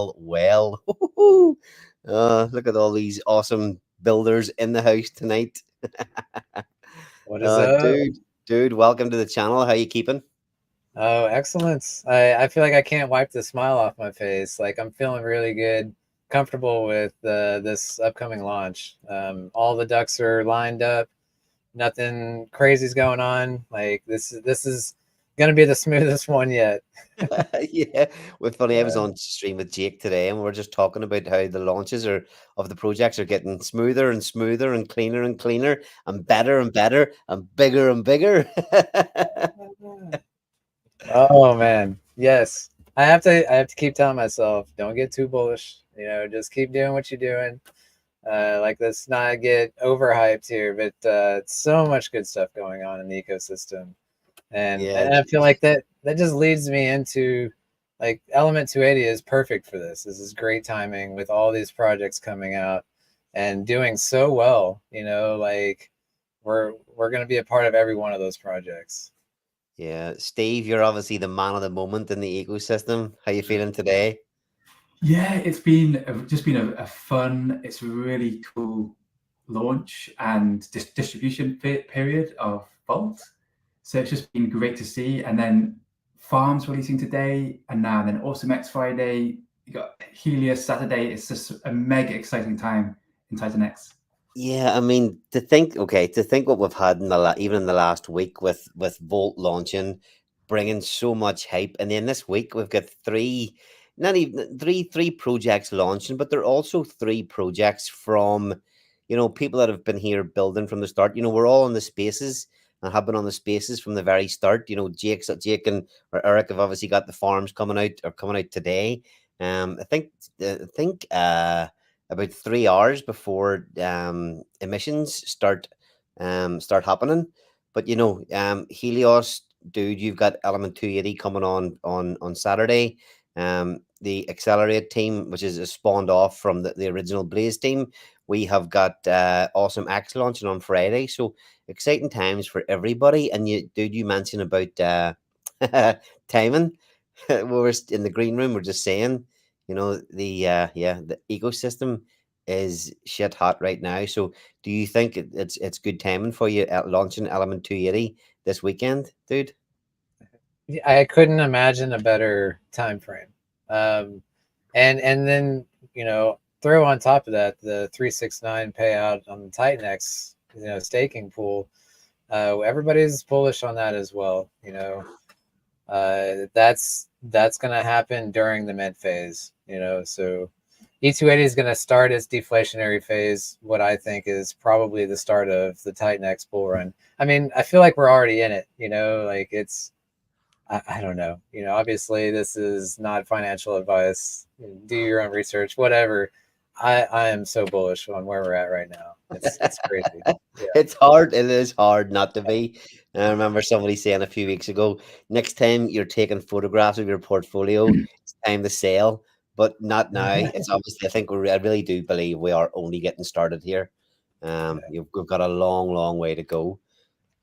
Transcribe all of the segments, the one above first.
all well. Look at all these awesome builders in the house tonight. What is up? Dude, welcome to the channel. How you keeping? Oh, excellence. I feel like I can't wipe the smile off my face. Like I'm feeling really good, comfortable with this upcoming launch. All the ducks are lined up. Nothing crazy's going on. Like this is gonna be the smoothest one yet. Yeah, well, funny. I was on stream with Jake today, and we were just talking about how the launches of the projects are getting smoother and smoother and cleaner and better and bigger and bigger. Oh man, yes. I have to keep telling myself, don't get too bullish. Just keep doing what you're doing. Like let's not get overhyped here, but so much good stuff going on in the ecosystem, and Yeah, and I feel like that just leads me into like Element 280 is perfect for this. This is great timing with all these projects coming out and doing so well. Like we're gonna be a part of every one of those projects. yeah. Steve, you're obviously the man of the moment in the ecosystem. How you feeling today? Yeah, it's been just been a fun. It's a really cool launch and distribution period of Vault. So it's just been great to see. And then Farms releasing today, and now then Awesome X Friday. You got Helios Saturday. It's just a mega exciting time in Titan X. Yeah, I mean, to think what we've had in even in the last week with Volt launching, bringing so much hype, and then this week we've got not even three projects launching, but they're also three projects from, people that have been here building from the start. We're all on the spaces and have been on the spaces from the very start. Jake and or Eric have obviously got the farms coming out today. I think about 3 hours before emissions start happening. But Helios, dude, you've got Element 280 coming on Saturday. The Accelerate team, which is spawned off from the original Blaze team, we have got Awesome X launching on Friday. So exciting times for everybody. And you mentioned about timing. We were in the green room. We're just saying, the ecosystem is shit hot right now. So do you think it's good timing for you at launching Element 280 this weekend, dude? I couldn't imagine a better time frame. And then throw on top of that the 369 payout on the TitanX staking pool. Everybody's bullish on that as well. That's gonna happen during the mint phase. So E280 is gonna start its deflationary phase. What I think is probably the start of the TitanX bull run. I mean, I feel like we're already in it. Like it's. I don't know. Obviously this is not financial advice. Do your own research, whatever. I am so bullish on where we're at right now. It's crazy. Yeah. It's hard. It is hard not to be. I remember somebody saying a few weeks ago, next time you're taking photographs of your portfolio, it's time to sell, but not now. It's obviously, I really do believe we are only getting started here. We've got a long way to go.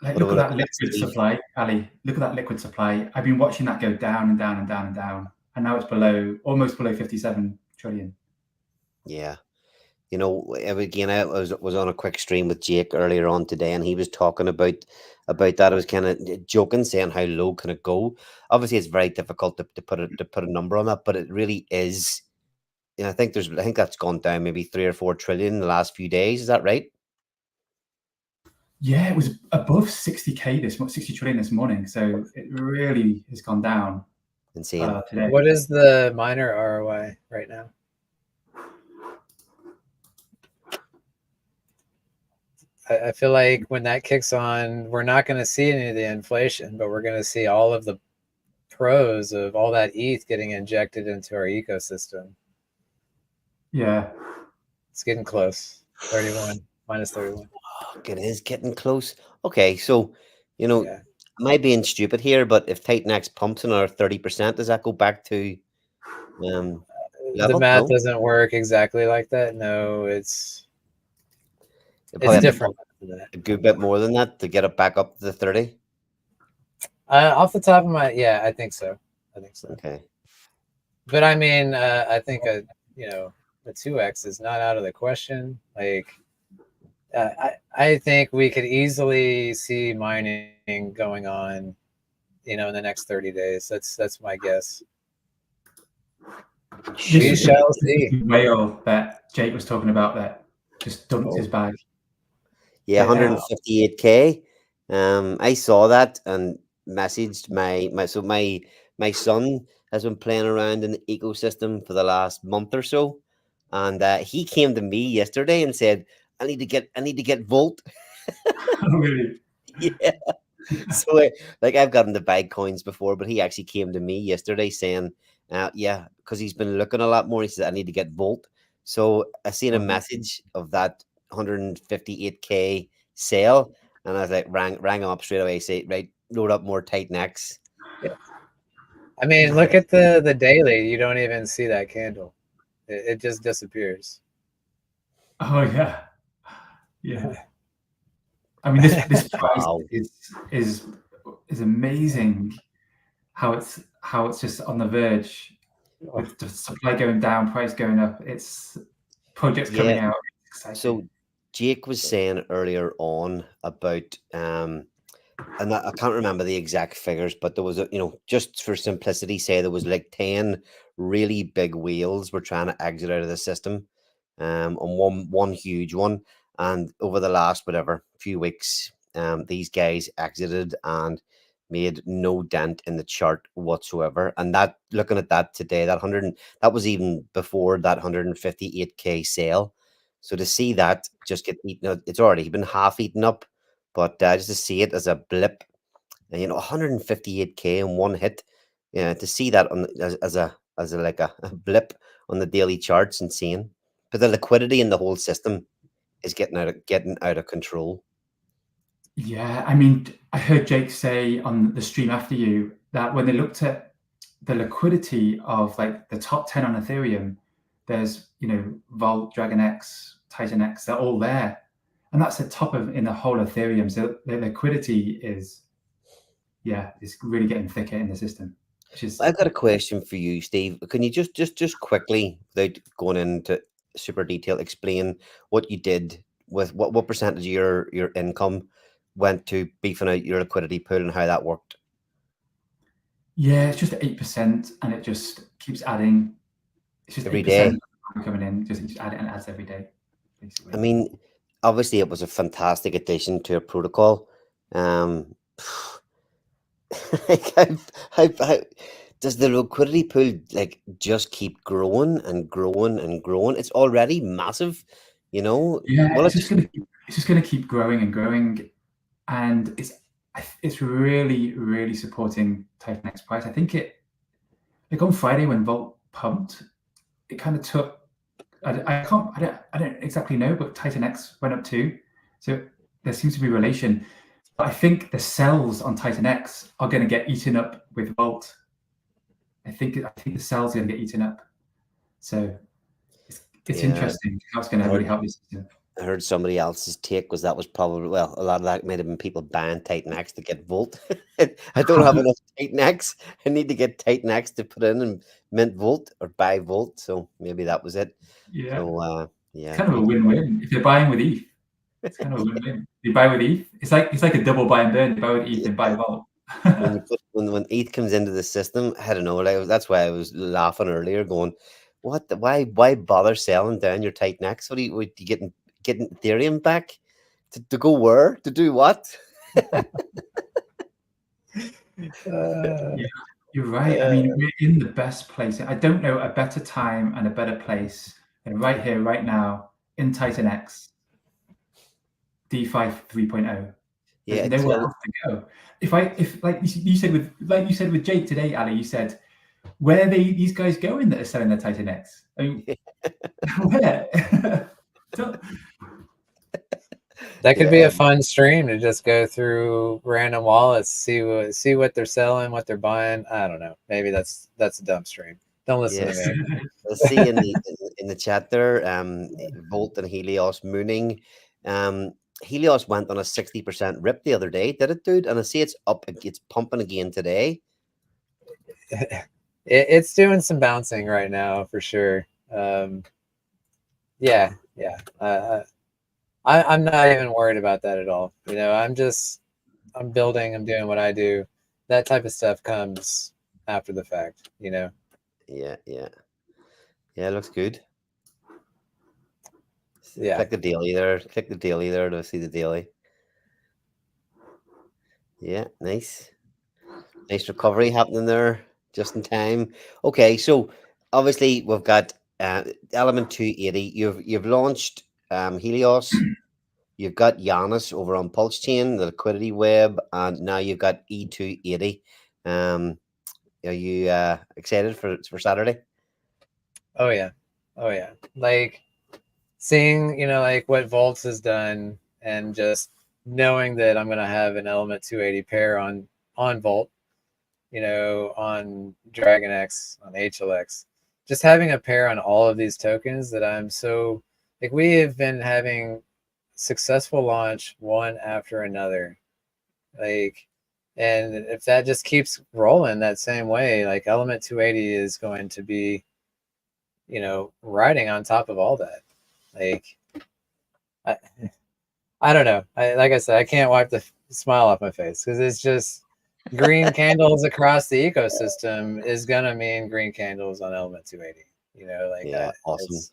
Like, What look at about that liquid supply, Ali. Look at that liquid supply. I've been watching that go down and down and down and down, and now it's almost below 57 trillion. Yeah. Again, I was on a quick stream with Jake earlier on today, and he was talking about that. I was kind of joking, saying how low can it go? Obviously, it's very difficult to put a number on that, but it really is. I think that's gone down maybe 3 or 4 trillion in the last few days. Is that right? Yeah, it was above 60 trillion this morning. So it really has gone down. Insane. Today. What is the miner ROI right now? I feel like when that kicks on, we're not going to see any of the inflation, but we're going to see all of the pros of all that ETH getting injected into our ecosystem. Yeah. It's getting close. 31, minus 31. Oh, it is getting close. Okay, so, am I being stupid here? But if TitanX pumps another 30%, does that go back to level? The math No? doesn't work exactly like that. No, it's Probably different. a good bit more than that to get it back up to the 30. Off the top of my, I think so. Okay. But I mean, I think the 2x is not out of the question. Like, I think we could easily see mining going on, in the next 30 days. That's my guess. We shall see. Whale that Jake was talking about that just dumped his bag. Yeah, 158K. I saw that and messaged my son has been playing around in the ecosystem for the last month or so, and he came to me yesterday and said, I need to get Volt." Oh, really? Yeah. So like I've gotten to buy coins before, but he actually came to me yesterday saying, yeah, because he's been looking a lot more. He says I need to get Volt. So I seen a message of that 158K sale, and I was like, rang him up straight away. Say, right, load up more TitanX. Yeah. I mean, look at the daily. You don't even see that candle. It just disappears. Oh yeah, yeah. I mean, this price Wow. is amazing. How it's just on the verge with the supply going down, price going up. It's projects coming out. It's exciting. So Jake was saying earlier on about and I can't remember the exact figures, but there was just for simplicity, say there was like 10 really big whales were trying to exit out of the system, on one huge one. And over the last whatever few weeks, these guys exited and made no dent in the chart whatsoever. And that looking at that today, that was even before that 158K sale. So to see that just get eaten up, it's already been half eaten up. But just to see it as a blip, 158K in one hit, yeah, to see that as a like a blip on the daily charts, insane. But the liquidity in the whole system is getting out of control. Yeah, I mean, I heard Jake say on the stream after you that when they looked at the liquidity of like the top 10 on Ethereum, there's Volt, DragonX, TitanX, they're all there, and that's the top of in the whole Ethereum. So the liquidity is really getting thicker in the system. I've got a question for you, Steve. Can you just quickly, without going into super detail, explain what you did with what percentage of your income went to beefing out your liquidity pool and how that worked? Yeah, it's just 8%, and it just keeps adding. It's just Every day. 8% coming in, just add it and adds every day, basically. I mean, obviously, it was a fantastic addition to a protocol. Like, how does the liquidity pool like just keep growing and growing and growing? It's already massive, Yeah, Well, it's just gonna keep growing and growing, and it's really supporting TitanX price. I think like on Friday when Volt pumped, it kind of took. I don't exactly know, but TitanX went up too, so there seems to be a relation. But I think the cells on TitanX are going to get eaten up with Volt. I think the cells are going to get eaten up. So it's interesting how it's going to really help this system. I heard somebody else's take was that was probably, well, a lot of that might have been people buying TitanX to get Volt. I don't have enough TitanX. I need to get TitanX to put in and mint Volt or buy Volt. So maybe that was it. Yeah. So yeah, it's kind of a win-win if they're buying with ETH. It's kind of a win-win. You buy with ETH. It's like a double buy and burn. You buy with ETH and buy Volt. when ETH comes into the system, I don't know. Like, that's why I was laughing earlier, going, "What? Why bother selling down your TitanX? What are you getting Ethereum back to go where? To do what?" Yeah, you're right. I mean, we're in the best place. I don't know a better time and a better place than right here, right now, in TitanX, DeFi 3.0. Yeah, There's nowhere else to go. If like you said with Jake today, Ali, you said, where are these guys going that are selling their TitanX? I mean, where? That could be a fun stream to just go through random wallets, see what they're selling, what they're buying. I don't know. Maybe that's a dumb stream. Don't listen to me. I see in the chat there, Volt and Helios mooning. Helios went on a 60% rip the other day. Did it, dude? And I see it's up. It's pumping again today. It's doing some bouncing right now for sure. Yeah. I'm not even worried about that at all. You know, I'm building, I'm doing what I do. That type of stuff comes after the fact, you know? Yeah, it looks good. Yeah. Click the daily there. Click the daily there to see the daily. Yeah, nice. Nice recovery happening there just in time. Okay, so obviously we've got Element 280. You've launched Helios. You've got Janus over on Pulse Chain, the Liquidity Web, and now you've got E280. Are you excited for Saturday? Oh yeah. Oh yeah. Like seeing, you know, like what Volts has done and just knowing that I'm gonna have an Element 280 pair on Volt, you know, on Dragon X, on HLX. Just having a pair on all of these tokens that I'm so like we have been having successful launch one after another. Like and if that just keeps rolling that same way, like Element 280 is going to be, you know, riding on top of all that. Like I, I don't know. Like I said, I can't wipe the smile off my face because it's just green candles across the ecosystem is gonna mean green candles on Element 280. You know, like Yeah, awesome. it's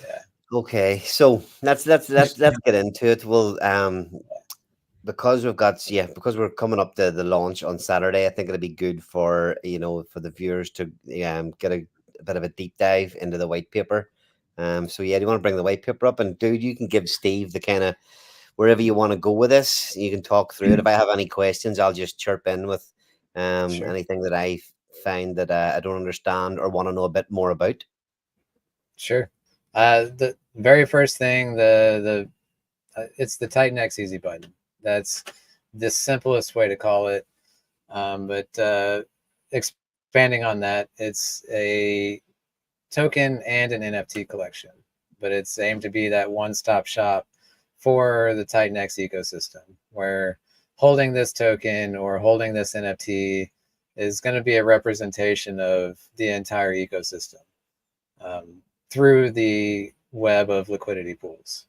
yeah, Okay, so let's get into it. Well, because because we're coming up to the launch on Saturday, I think it'll be good for for the viewers to get a bit of a deep dive into the white paper. So yeah, do you want to bring the white paper up? And dude, you can give Steve the kind of wherever you want to go with this. You can talk through it. If I have any questions, I'll just chirp in with sure, anything that I find that I don't understand or want to know a bit more about. sure. The very first thing, the it's the Titan X easy button. That's the simplest way to call it. But expanding on that, it's a token and an NFT collection, but it's aimed to be that one-stop shop for the Titan X ecosystem, where holding this token or holding this NFT is going to be a representation of the entire ecosystem through the web of liquidity pools.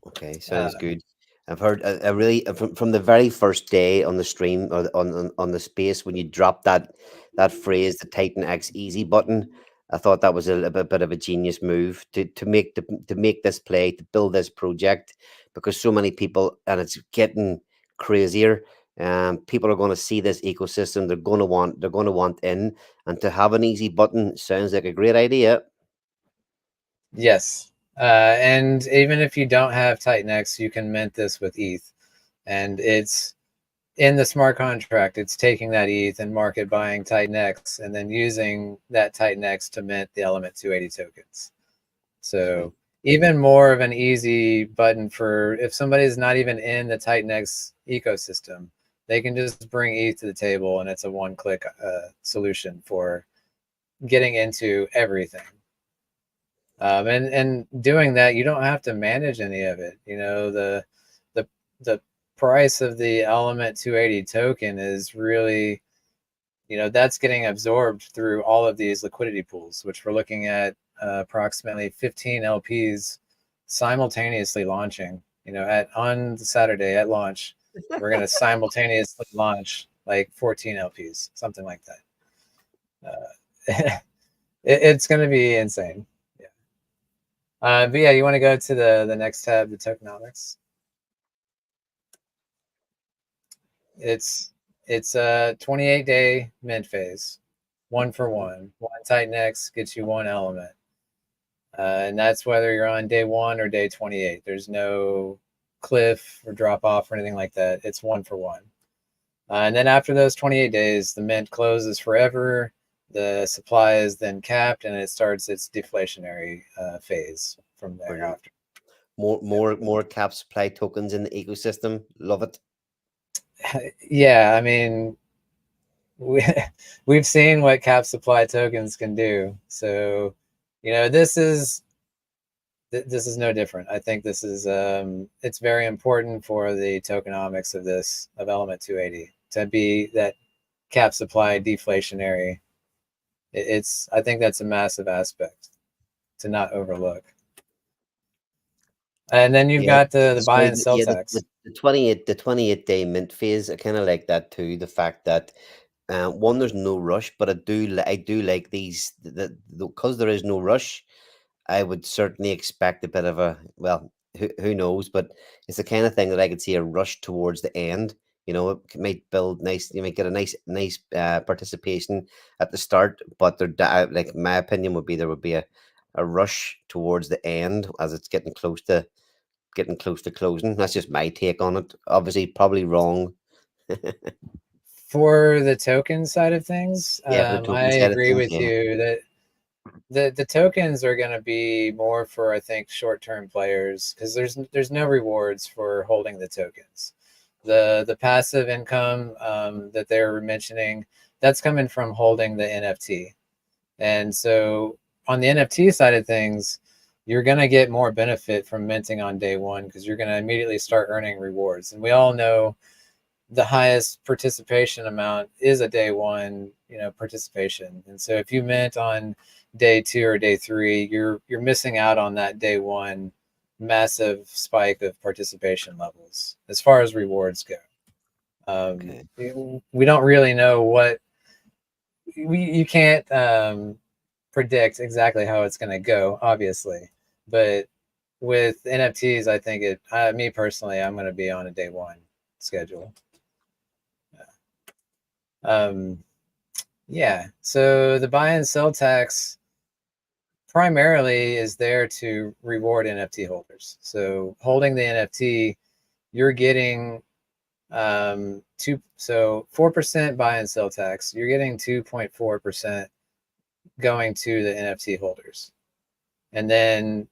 Okay, sounds Uh, good. I've heard I really from the very first day on the stream or on the space when you dropped that phrase, the Titan X easy button. I thought that was a bit of a genius move to make this play, to build this project, because so many people, and it's getting crazier. People are going to see this ecosystem. They're going to want in, and to have an easy button sounds like a great idea. yes. And even if you don't have Titan X, you can mint this with ETH. And it's in the smart contract, it's taking that ETH and market buying Titan X and then using that Titan X to mint the Element 280 tokens. So Sweet. even more of an easy button for if somebody's not even in the Titan X ecosystem, they can just bring ETH to the table and it's a one-click solution for getting into everything. And doing that, you don't have to manage any of it. You know, the the price of the Element 280 token is really, you know, that's getting absorbed through all of these liquidity pools, which we're looking at approximately 15 LPs simultaneously launching. You know, at on Saturday at launch, we're going to simultaneously launch like 14 LPs, something like that. It's going to be insane. Yeah. But yeah, you want to go to the next tab, the tokenomics. It's a 28-day mint phase, one for one. One Titan X gets you one element, and that's whether you're on day one or day 28. There's no cliff or drop off or anything like that. It's one for one. And then after those 28 days, the mint closes forever. The supply is then capped, and it starts its deflationary phase from Brilliant. thereafter. More cap supply tokens in the ecosystem. Love it. Yeah, I mean, we've seen what cap supply tokens can do. So, you know, this is no different. I think this is it's very important for the tokenomics of Element 280 to be that cap supply deflationary. I think that's a massive aspect to not overlook. And then you've got the buy and sell tax. The 28-day mint phase. I kind of like that too. The fact that one, there's no rush, but I do like these because there is no rush. I would certainly expect a bit of a, well, who knows, but it's the kind of thing that I could see a rush towards the end. You know, it might build nice. You might get a nice participation at the start, but like my opinion would be there would be a rush towards the end as it's getting close to closing. That's just my take on it. Obviously, probably wrong. For the token side of things, Yeah, for the I token side of agree things, with yeah. you that the tokens are going to be more for, I think, short-term players, because there's no rewards for holding the tokens. The passive income that they were mentioning, that's coming from holding the NFT. And so on the NFT side of things, you're going to get more benefit from minting on day one, because you're going to immediately start earning rewards. And we all know the highest participation amount is a day one, participation. And so if you mint on day 2 or day 3, you're missing out on that day one massive spike of participation levels as far as rewards go. Okay. We don't really know what you can't predict exactly how it's going to go, obviously, but with NFTs, I think me personally, I'm going to be on a day one schedule. Yeah, so the buy and sell tax primarily is there to reward NFT holders. So holding the NFT, you're getting 4% buy and sell tax. You're getting 2.4% going to the NFT holders. And then,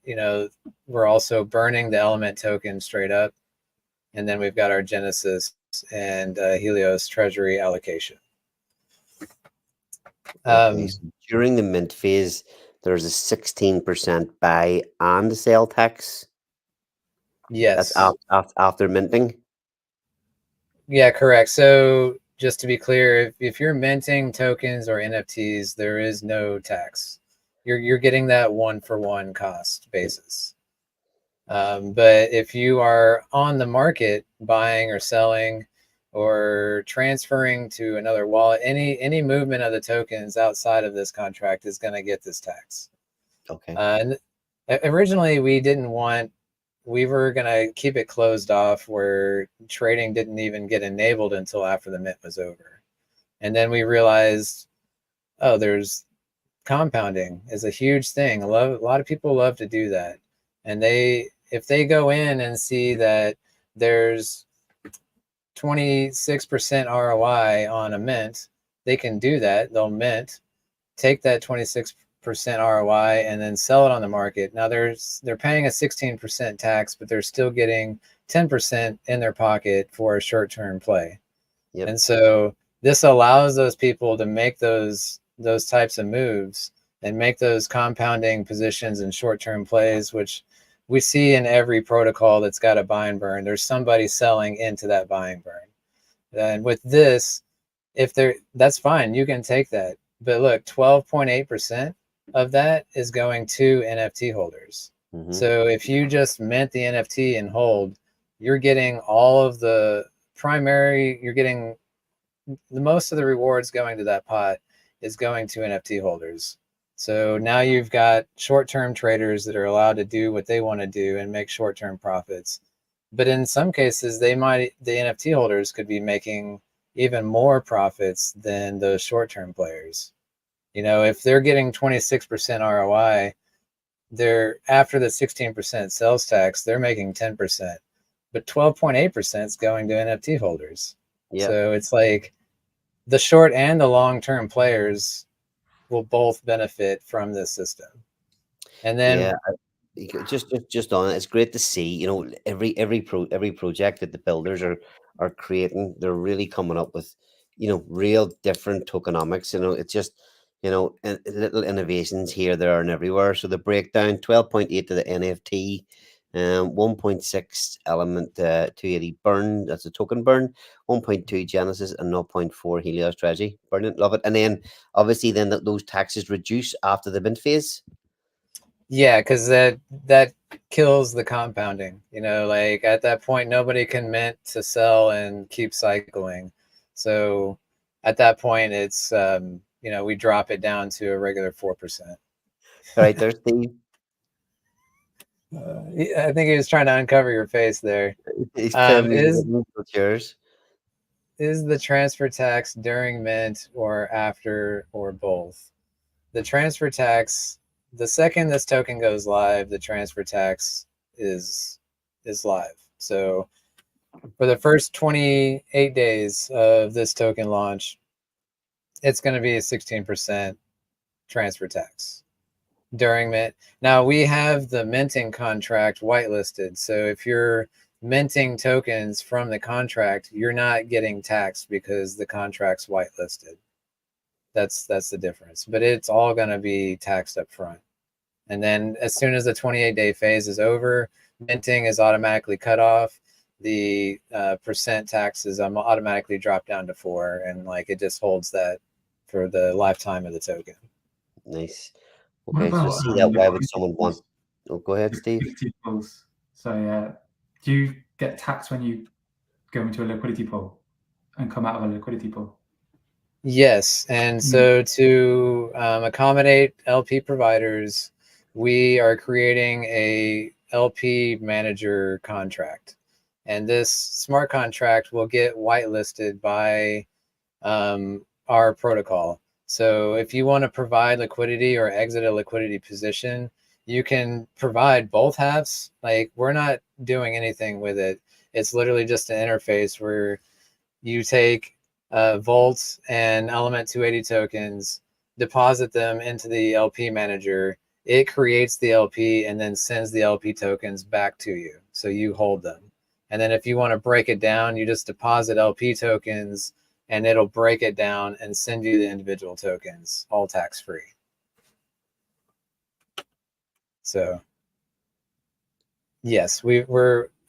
we're also burning the element token straight up. And then we've got our Genesis and Helios treasury allocation. Okay, so during the mint phase, there's a 16% buy and sell tax. Yes. That's after minting. Yeah, correct. So just to be clear, if you're minting tokens or NFTs, there is no tax. You're getting that 1-for-1 cost basis. But if you are on the market buying or selling or transferring to another wallet, any movement of the tokens outside of this contract is going to get this tax. Okay. And originally we were going to keep it closed off where trading didn't even get enabled until after the mint was over. And then we realized, there's compounding is a huge thing. A lot of people love to do that. And if they go in and see that there's 26% ROI on a mint, they can do that. They'll mint, take that 26% ROI, and then sell it on the market. Now they're paying a 16% tax, but they're still getting 10% in their pocket for a short-term play. Yep. And so this allows those people to make those types of moves and make those compounding positions and short-term plays, which we see in every protocol that's got a buy and burn. There's somebody selling into that buy and burn. And with this, that's fine. You can take that. But look, 12.8% of that is going to NFT holders. Mm-hmm. So if you just mint the NFT and hold, you're getting all of the you're getting the most of the rewards going to that pot is going to NFT holders. So now you've got short-term traders that are allowed to do what they want to do and make short-term profits. But in some cases, the NFT holders could be making even more profits than those short-term players. If they're getting 26% ROI, after the 16% sales tax, they're making 10%, but 12.8% is going to NFT holders. Yep. So it's like the short and the long-term players will both benefit from this system. And then just on it, it's great to see, every project that the builders are creating, they're really coming up with, real different tokenomics. It's just, little innovations here, there, and everywhere. So the breakdown, 12.8 to the NFT, 1.6 element 280 burn, that's a token burn, 1.2 Genesis, and 0.4 Helios strategy. Brilliant, love it. And then obviously then those taxes reduce after the mint phase. Yeah, because that kills the compounding. You know, like at that point, nobody can mint to sell and keep cycling. So at that point, it's you know, we drop it down to a regular 4%. All right, there's Steve. I think he was trying to uncover your face there. He's Is the transfer tax during mint or after or both? The transfer tax, the second this token goes live, the transfer tax is live. So for the first 28 days of this token launch, it's going to be a 16% transfer tax during mint. Now we have the minting contract whitelisted. So if you're minting tokens from the contract, you're not getting taxed because the contract's whitelisted. That's the difference. But it's all going to be taxed up front. And then as soon as the 28-day phase is over, minting is automatically cut off. The percent taxes automatically drop down to 4%, and like it just holds that for the lifetime of the token. Nice. What Okay, so about see that, why would liquidity someone pools? want? Oh, go ahead, Steve. Liquidity pools. So do you get taxed when you go into a liquidity pool and come out of a liquidity pool? Yes, and so to accommodate LP providers, we are creating a LP manager contract, and this smart contract will get whitelisted by our protocol. So if you want to provide liquidity or exit a liquidity position, you can provide both halves. Like we're not doing anything with it. It's literally just an interface where you take Volt and Element 280 tokens, deposit them into the LP manager. It creates the LP and then sends the LP tokens back to you. So you hold them. And then if you want to break it down, you just deposit LP tokens and it'll break it down and send you the individual tokens, all tax-free. So yes,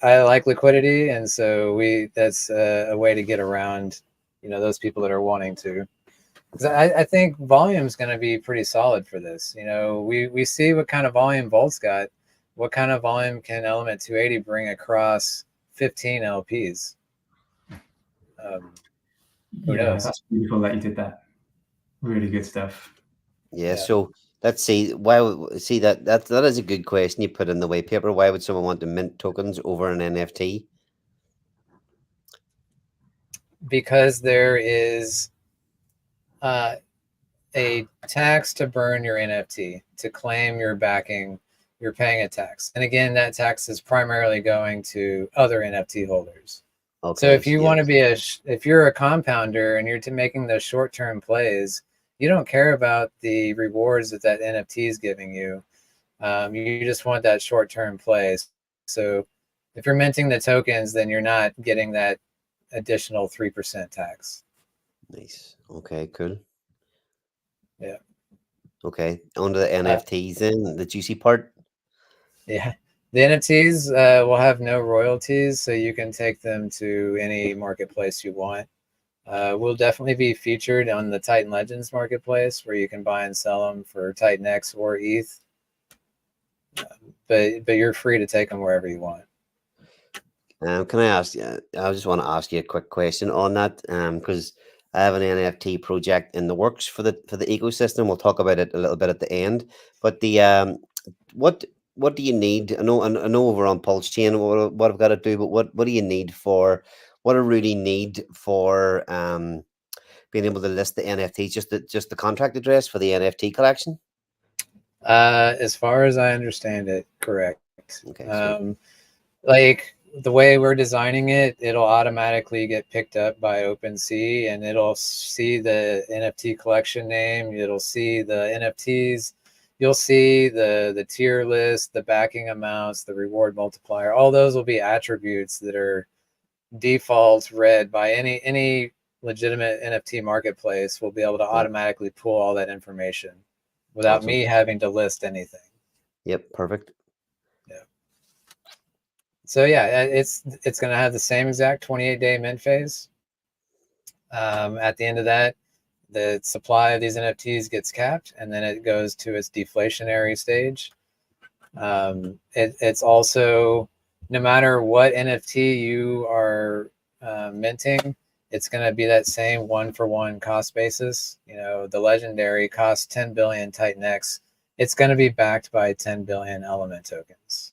I like liquidity, and so that's a way to get around, you know, those people that are wanting to. Because I think volume is going to be pretty solid for this. You know, we see what kind of volume Volt's got. What kind of volume can Element 280 bring across 15 LPs? Who knows? That's beautiful that you did that. Really good stuff. Yeah. So let's see. See that is a good question you put in the white paper. Why would someone want to mint tokens over an NFT? Because there is a tax to burn your NFT. To claim your backing, you're paying a tax. And again, that tax is primarily going to other NFT holders. Okay, so if you want to be if you're a compounder and you're making those short-term plays, you don't care about the rewards that NFT is giving you. You just want that short-term play. So if you're minting the tokens, then you're not getting that additional 3% tax. Nice. Okay, cool. Yeah. Okay, on to the NFTs then, the juicy part. Yeah. The NFTs will have no royalties, so you can take them to any marketplace you want. We'll definitely be featured on the Titan Legends marketplace, where you can buy and sell them for Titan X or ETH. But you're free to take them wherever you want. Can I ask you? I just want to ask you a quick question on that, because I have an NFT project in the works for the ecosystem. We'll talk about it a little bit at the end. But the what do you need? I know over on Pulse Chain what I've got to do, but what do you need for? What I really need for being able to list the NFTs? Just the contract address for the NFT collection. As far as I understand it, correct. Okay. Like the way we're designing it, it'll automatically get picked up by OpenSea, and it'll see the NFT collection name. It'll see the NFTs. You'll see the tier list, the backing amounts, the reward multiplier. All those will be attributes that are default read by any legitimate NFT marketplace. Will be able to automatically pull all that information without me having to list anything. Yep, perfect. Yeah. So yeah, it's going to have the same exact 28-day mint phase. At the end of that, the supply of these NFTs gets capped, and then it goes to its deflationary stage. It's also, no matter what NFT you are minting, it's going to be that same one-for-one cost basis. You know, the legendary costs 10 billion Titan X. It's going to be backed by 10 billion element tokens.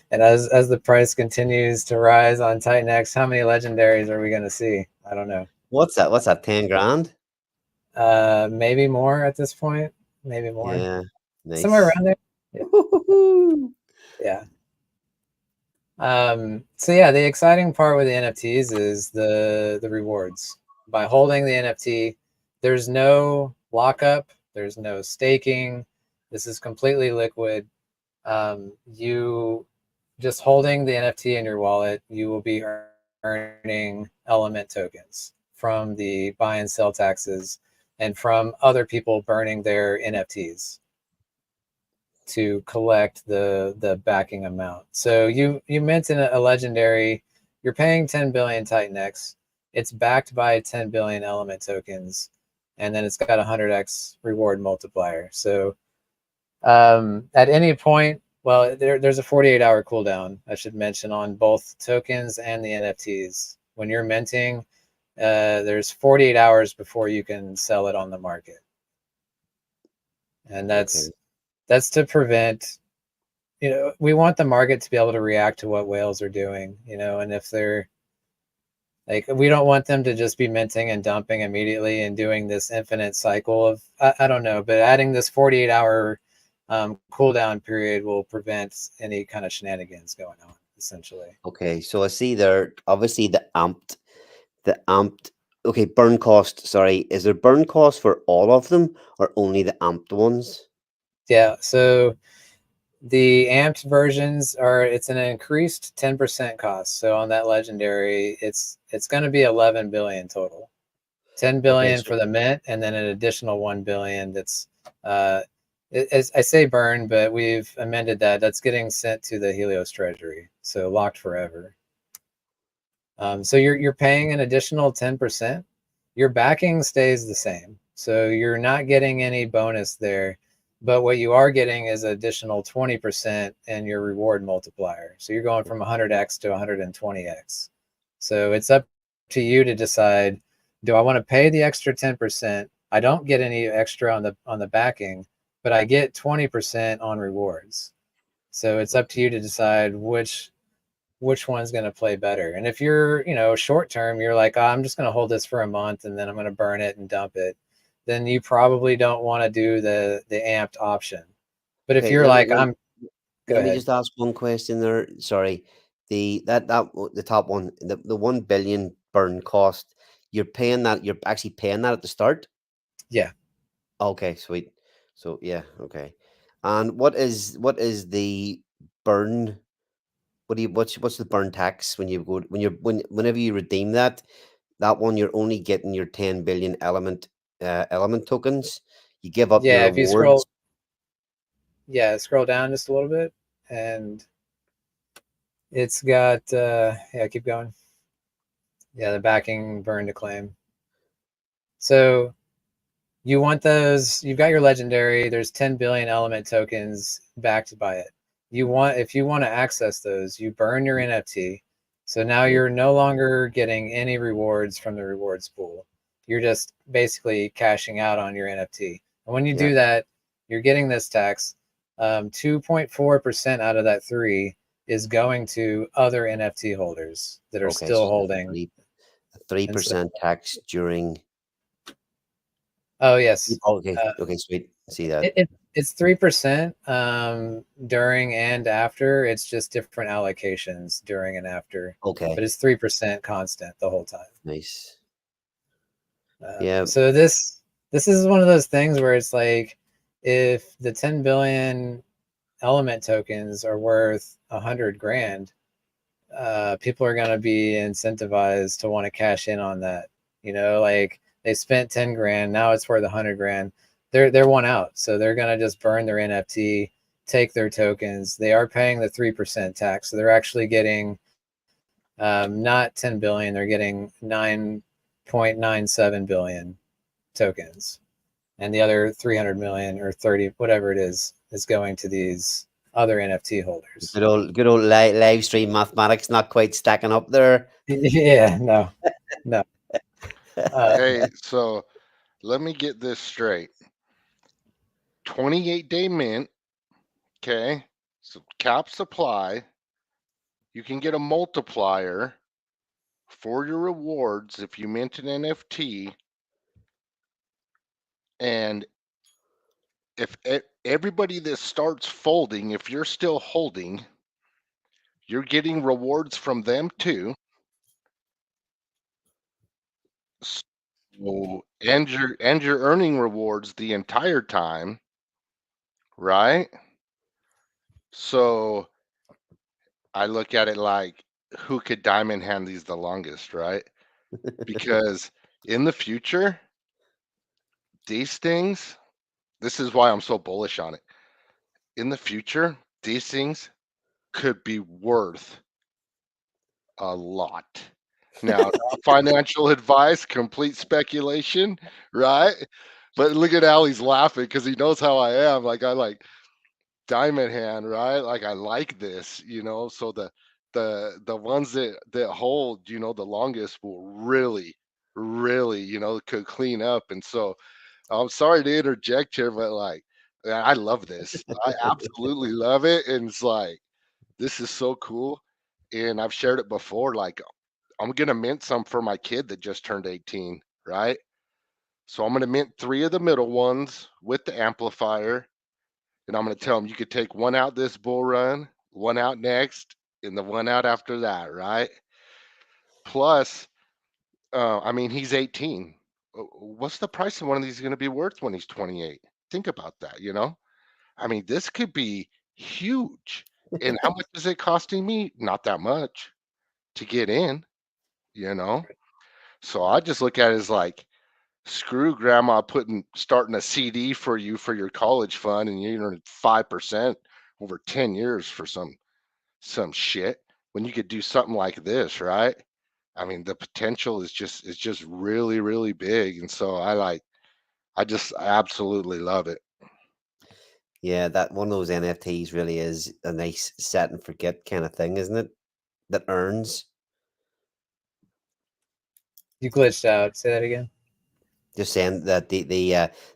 And as the price continues to rise on Titan X, how many legendaries are we going to see? I don't know. What's that? What's that? 10 grand? Maybe more at this point. Maybe more. Yeah, nice. Somewhere around there. Yeah. So yeah, the exciting part with the NFTs is the rewards. By holding the NFT, there's no lockup, there's no staking. This is completely liquid. You just holding the NFT in your wallet, you will be earning element tokens from the buy and sell taxes and from other people burning their NFTs to collect the backing amount. So you mentioned a legendary, you're paying 10 billion Titan X. It's backed by 10 billion element tokens, and then it's got a 100x reward multiplier. So at any point, well, there's a 48-hour cooldown, I should mention, on both tokens and the NFTs. When you're minting, there's 48 hours before you can sell it on the market. And that's to prevent, you know, we want the market to be able to react to what whales are doing, you know, and if they're like, we don't want them to just be minting and dumping immediately and doing this infinite cycle of, I don't know, but adding this 48-hour cooldown period will prevent any kind of shenanigans going on, essentially. Okay, so I see there, obviously the amped, okay, burn cost, sorry, is there burn cost for all of them or only the amped ones? Yeah, so the amped versions are, it's an increased 10% cost. So on that legendary, it's going to be 11 billion total. 10 billion for the mint, and then an additional 1 billion that's as I say burn, but we've amended that. That's getting sent to the Helios treasury, so locked forever. So you're paying an additional 10%. Your backing stays the same, so you're not getting any bonus there. But what you are getting is additional 20% in your reward multiplier. So you're going from 100x to 120x. So it's up to you to decide, do I want to pay the extra 10%? I don't get any extra on the backing, but I get 20% on rewards. So it's up to you to decide which one's going to play better. And if you're, you know, short term, you're like, oh, I'm just going to hold this for a month and then I'm going to burn it and dump it, then you probably don't want to do the amped option. But if you're like, go let ahead. me just ask one question there. Sorry, the top one, the 1 billion burn cost, you're paying that. You're actually paying that at the start. Yeah. Okay, sweet. So yeah, okay. And what is the burn? What's the burn tax when you go whenever you redeem that one, you're only getting your 10 billion element tokens. You give up your If you rewards. scroll down just a little bit, and it's got keep going. Yeah, the backing burn to claim. So you want those, you've got your legendary, there's 10 billion element tokens backed by it. If you want to access those, you burn your NFT. So now you're no longer getting any rewards from the rewards pool. You're just basically cashing out on your NFT. And when you do that, you're getting this tax. 2.4% out of that 3 is going to other NFT holders that are still holding. 3% tax during. Oh yes. Okay. Okay. Sweet. See that. It's 3% during and after. It's just different allocations during and after. Okay. But it's 3% constant the whole time. Nice. Yeah. So this is one of those things where it's like, if the 10 billion element tokens are worth 100 grand, people are going to be incentivized to want to cash in on that. You know, like they spent 10 grand, now it's worth 100 grand. They're one out. So they're going to just burn their NFT take their tokens, they are paying the 3% tax. So they're actually getting not 10 billion, they're getting 9.97 billion tokens. And the other 300 million or 30, whatever it is going to these other NFT holders. Good old live stream mathematics not quite stacking up there. Yeah, no. Hey, so let me get this straight. 28-day mint, okay? So cap supply. You can get a multiplier for your rewards if you mint an NFT. And if everybody that starts folding, if you're still holding, you're getting rewards from them too. So, and you're earning rewards the entire time, right? So I look at it like, who could diamond hand these the longest, right? Because in the future, these things, this is why I'm so bullish on it. In the future, these things could be worth a lot. Now, not financial advice, complete speculation, right? But look at how he's laughing because he knows how I am. Like, I like diamond hand, right? Like, I like this, so the ones that hold, the longest will really could clean up. And so I'm sorry to interject here, but like, I love this. I absolutely love it. And it's like, this is so cool. And I've shared it before. Like, I'm gonna mint some for my kid that just turned 18, right? So I'm gonna mint 3 of the middle ones with the amplifier, and I'm gonna tell him you could take one out this bull run, one out next, and the one out after that, right? Plus, I mean, he's 18. What's the price of one of these going to be worth when he's 28? Think about that, I mean, this could be huge. And how much is it costing me? Not that much to get in, you know? So I just look at it as like, screw grandma starting a CD for you for your college fund and you earn 5% over 10 years for some shit when you could do something like this, right? I mean, the potential is just really, really big. And so I absolutely love it. Yeah, that one of those NFTs really is a nice set and forget kind of thing, isn't it? That earns. You glitched out. Say that again. Just saying that the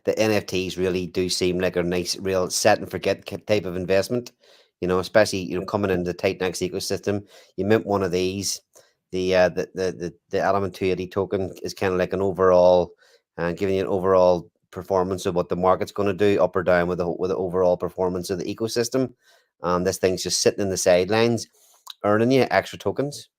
NFTs really do seem like a nice, real set and forget type of investment. Especially coming into the TitanX ecosystem. You mint one of these, the Element 280 token is kind of like an overall, giving you an overall performance of what the market's going to do, up or down with the overall performance of the ecosystem. This thing's just sitting in the sidelines, earning you extra tokens.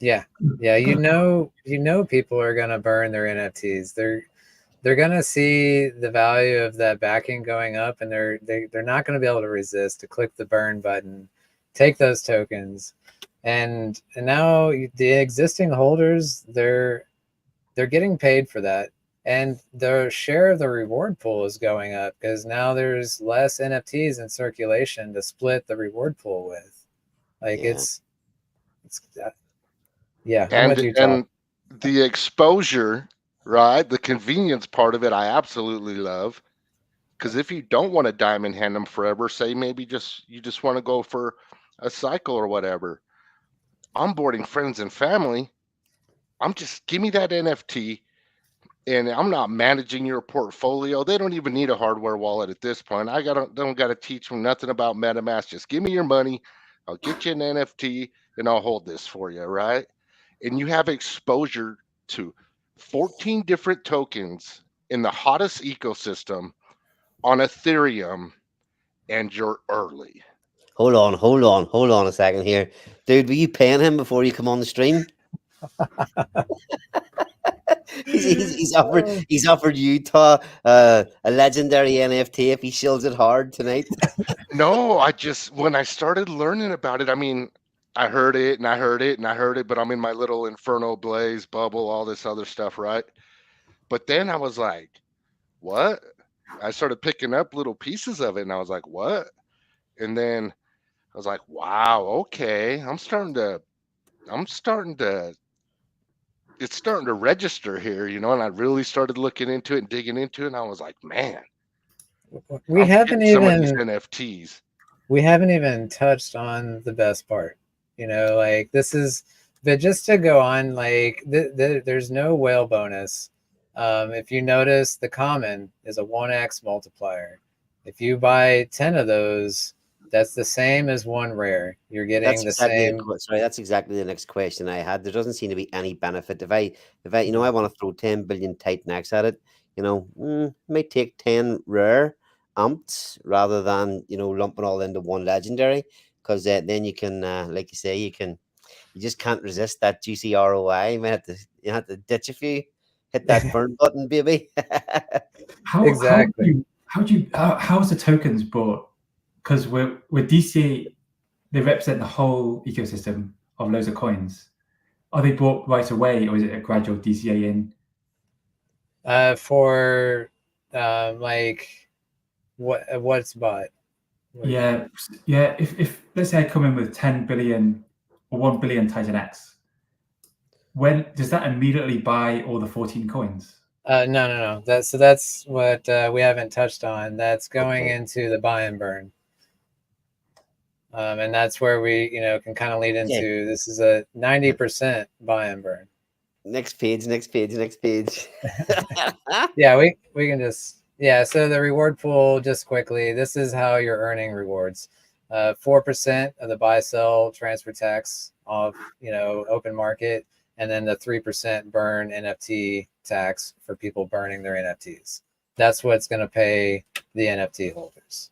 Yeah, people are gonna burn their NFTs. They're gonna see the value of that backing going up, and they're not gonna be able to resist to click the burn button, take those tokens, and now the existing holders they're getting paid for that, and the share of the reward pool is going up because now there's less NFTs in circulation to split the reward pool with. Like Yeah. it's yeah, I'm with you, Tom. And the exposure, right? The convenience part of it, I absolutely love. Because if you don't want to diamond hand them forever, say maybe you just want to go for a cycle or whatever, onboarding friends and family, give me that NFT, and I'm not managing your portfolio. They don't even need a hardware wallet at this point. Don't got to teach them nothing about MetaMask. Just give me your money. I'll get you an NFT and I'll hold this for you, right? And you have exposure to 14 different tokens in the hottest ecosystem on Ethereum, and you're early. Hold on a second here. Dude, were you paying him before you come on the stream? he's offered Utah a legendary NFT if he shills it hard tonight. No, when I started learning about it, I mean, I heard it and I heard it and I heard it, but I'm in my little Inferno Blaze bubble, all this other stuff, right? But then I was like, what? I started picking up little pieces of it, and I was like, what? And then I was like, wow, okay, I'm starting to it's starting to register here, you know. And I really started looking into it and digging into it, and I was like, man, we I'm haven't getting some of these even NFTs. we haven't even touched on the best part. You know, like this is, but just to go on, like there's no whale bonus. If you notice, the common is a 1x multiplier. If you buy 10 of those, that's the same as one rare. You're getting That's the exactly same. sorry. That's exactly the next question I had. There doesn't seem to be any benefit if I you know I want to throw 10 billion TitanX at it. You know, might take 10 rare amps rather than lumping all into one legendary, because then you can like you say you just can't resist that juicy ROI. You have to ditch a few, hit that burn button, baby. Exactly. How's the tokens bought? Because with DCA, they represent the whole ecosystem of loads of coins. Are they bought right away, or is it a gradual DCA in? For like what's bought? Yeah, yeah. If let's say I come in with 10 billion or 1 billion Titan X, when does that immediately buy all the 14 coins? No. That's what we haven't touched on. That's going Okay. into the buy and burn. And that's where we, can kind of lead into, this is a 90% buy and burn. Next page. Yeah, we can just, so the reward pool, just quickly, this is how you're earning rewards. 4% of the buy, sell, transfer tax off, open market, and then the 3% burn NFT tax for people burning their NFTs. That's what's going to pay the NFT holders.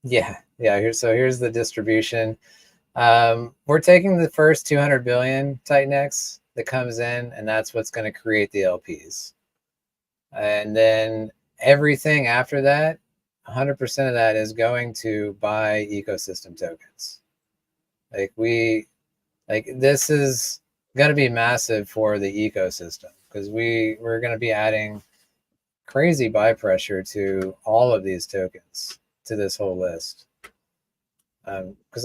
Here's the distribution. We're taking the first 200 billion TitanX that comes in, and that's what's going to create the LPs. And then everything after that, 100% of that is going to buy ecosystem tokens. This is going to be massive for the ecosystem, because we're going to be adding crazy buy pressure to all of these tokens, to this whole list. Because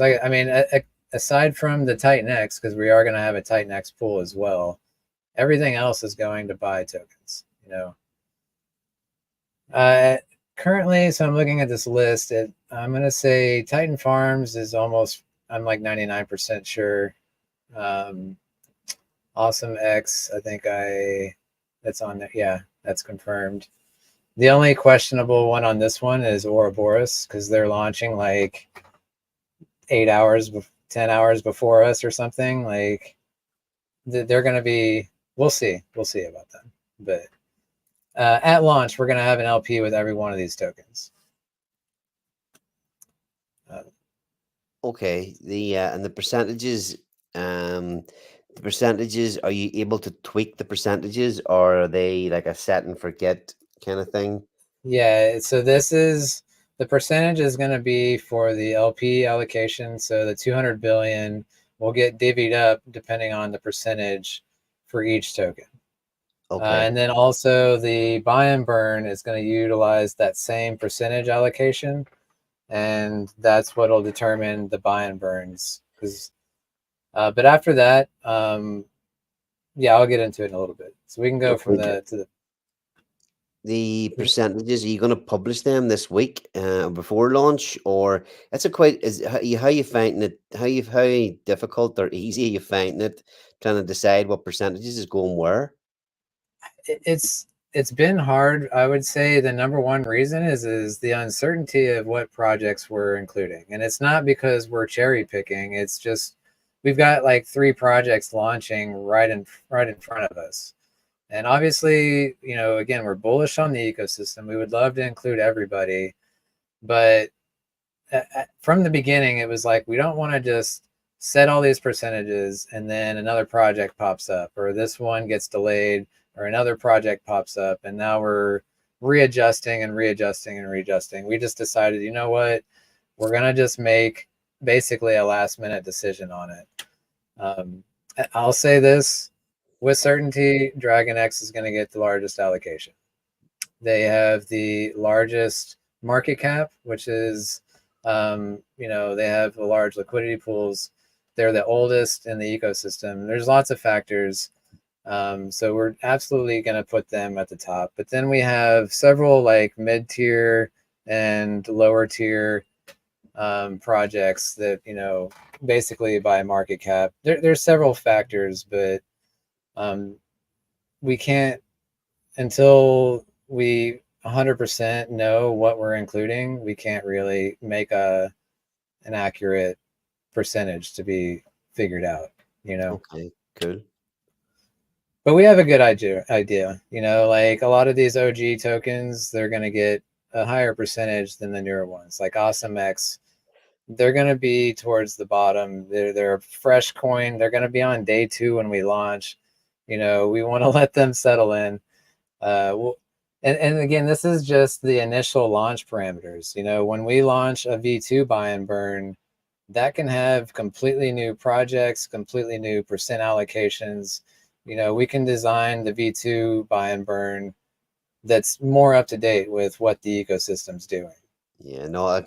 aside from the TitanX, because we are going to have a TitanX pool as well, everything else is going to buy tokens. Currently, so I'm looking at this list. I'm going to say Titan Farms is almost, I'm like 99% sure. Awesome X, I think that's on there. Yeah, that's confirmed. The only questionable one on this one is Ouroboros, because they're launching like 8 hours, 10 hours before us or something. Like they're going to be, we'll see about them. But at launch, we're going to have an LP with every one of these tokens. Okay. And the percentages, are you able to tweak the percentages, or are they like a set and forget kind of thing? Yeah, so this is, the percentage is going to be for the LP allocation. So the 200 billion will get divvied up depending on the percentage for each token. Okay. And then also the buy and burn is going to utilize that same percentage allocation, and that's what will determine the buy and burns. But after that, I'll get into it in a little bit. So we can go from The percentages, are you going to publish them this week before launch, or it's how you finding it? How difficult or easy are you finding it trying to decide what percentages is going where? It's been hard. I would say the number one reason is the uncertainty of what projects we're including. And it's not because we're cherry picking. It's just we've got like 3 projects launching right in front of us. And obviously, again, we're bullish on the ecosystem. We would love to include everybody, but from the beginning, it was like, we don't want to just set all these percentages and then another project pops up, or this one gets delayed, or another project pops up, and now we're readjusting and readjusting and readjusting. We just decided, you know what, we're going to just make basically a last minute decision on it. I'll say this, with certainty, Dragon X is going to get the largest allocation. They have the largest market cap, which is, you know, they have the large liquidity pools. They're the oldest in the ecosystem. There's lots of factors. So we're absolutely going to put them at the top. But then we have several like mid-tier and lower tier projects that, you know, basically by market cap. There's several factors, but we can't, until we 100% know what we're including, we can't really make an accurate percentage to be figured out, you know. Okay, cool. But we have a good idea, you know, like a lot of these OG tokens, they're going to get a higher percentage than the newer ones, like AwesomeX. They're going to be towards the bottom. They're a fresh coin. They're going to be on day 2 when we launch. You know, we want to let them settle in. And again, this is just the initial launch parameters. You know, when we launch a V2 buy and burn, that can have completely new projects, completely new percent allocations. You know, we can design the V2 buy and burn that's more up to date with what the ecosystem's doing. Yeah, no, I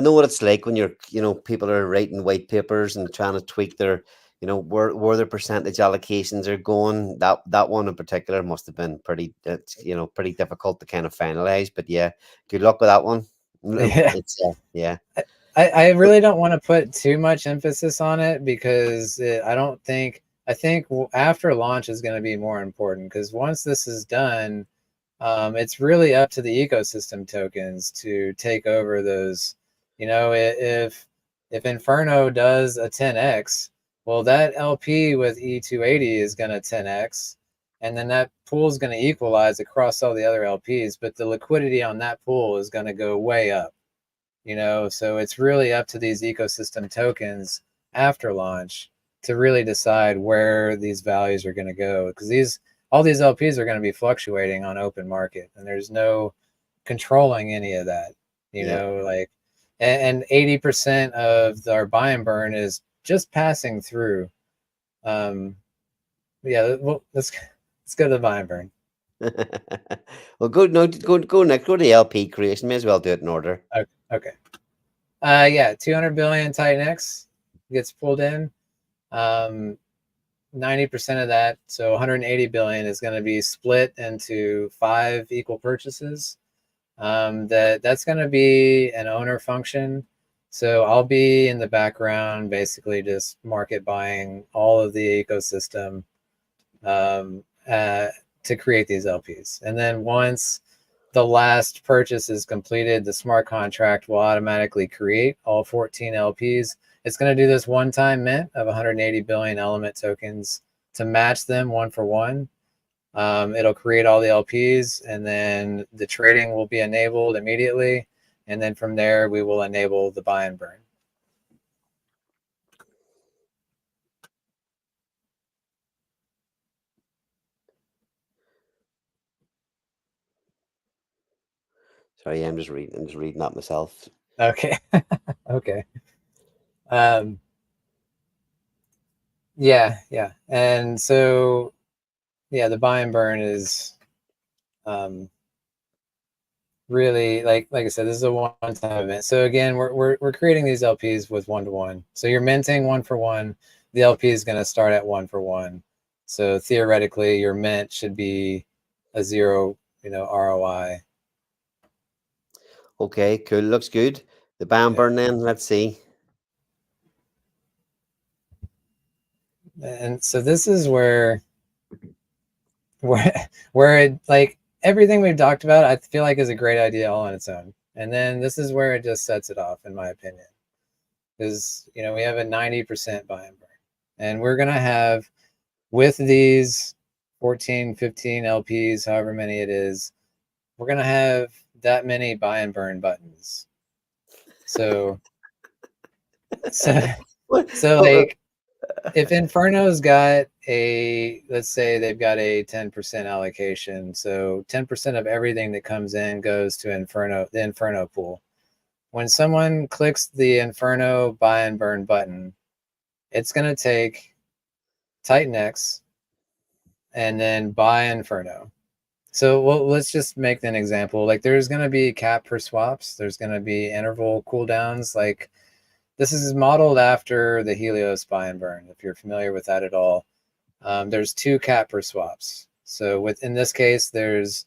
know what it's like when you're, you know, people are writing white papers and trying to tweak their, you know, where their percentage allocations are going. That one in particular must have been pretty, you know, pretty difficult to kind of finalize. But yeah, good luck with that one. Yeah. It's yeah. I really don't want to put too much emphasis on it because I think after launch is going to be more important, because once this is done, it's really up to the ecosystem tokens to take over those. You know, if Inferno does a 10x, well, that LP with E280 is going to 10x, and then that pool is going to equalize across all the other LPs, but the liquidity on that pool is going to go way up. You know, so it's really up to these ecosystem tokens after launch to really decide where these values are going to go, because all these LPs are going to be fluctuating on open market, and there's no controlling any of that, you know, like, and 80% of our buy and burn is just passing through. Yeah, well, let's go to the buy and burn. Well, go next. Go to the LP creation. May as well do it in order. Okay. Yeah, 200 billion Titan X gets pulled in. 90% of that, so 180 billion, is going to be split into 5 equal purchases. That's going to be an owner function. So I'll be in the background, basically just market buying all of the ecosystem to create these LPs. And then once the last purchase is completed, the smart contract will automatically create all 14 LPs. It's going to do this one-time mint of 180 billion element tokens to match them one for one. It'll create all the LPs, and then the trading will be enabled immediately. And then from there, we will enable the buy and burn. Sorry, I'm just reading that myself. Okay. Okay. Yeah. And so, yeah, the buy and burn is really, like I said, this is a one-time event. So again, we're creating these LPs with 1-to-1. So you're minting 1 for 1. The LP is going to start at 1 for 1. So theoretically, your mint should be a 0, you know, ROI. Okay, cool. Looks good. The buy and burn then. Let's see. And so this is where it, like, everything we've talked about, I feel like is a great idea all on its own. And then this is where it just sets it off, in my opinion. Because, you know, we have a 90% buy and burn. And we're going to have, with these 14, 15 LPs, however many it is, we're going to have that many buy and burn buttons. So like, if Inferno's got let's say they've got a 10% allocation, so 10% of everything that comes in goes to the Inferno pool. When someone clicks the Inferno buy and burn button, it's going to take Titan X and then buy Inferno. So let's just make an example. Like there's going to be cap per swaps. There's going to be interval cooldowns. Like this is modeled after the Helios buy and burn. If you're familiar with that at all, there's 2 cap per swaps. So in this case, there's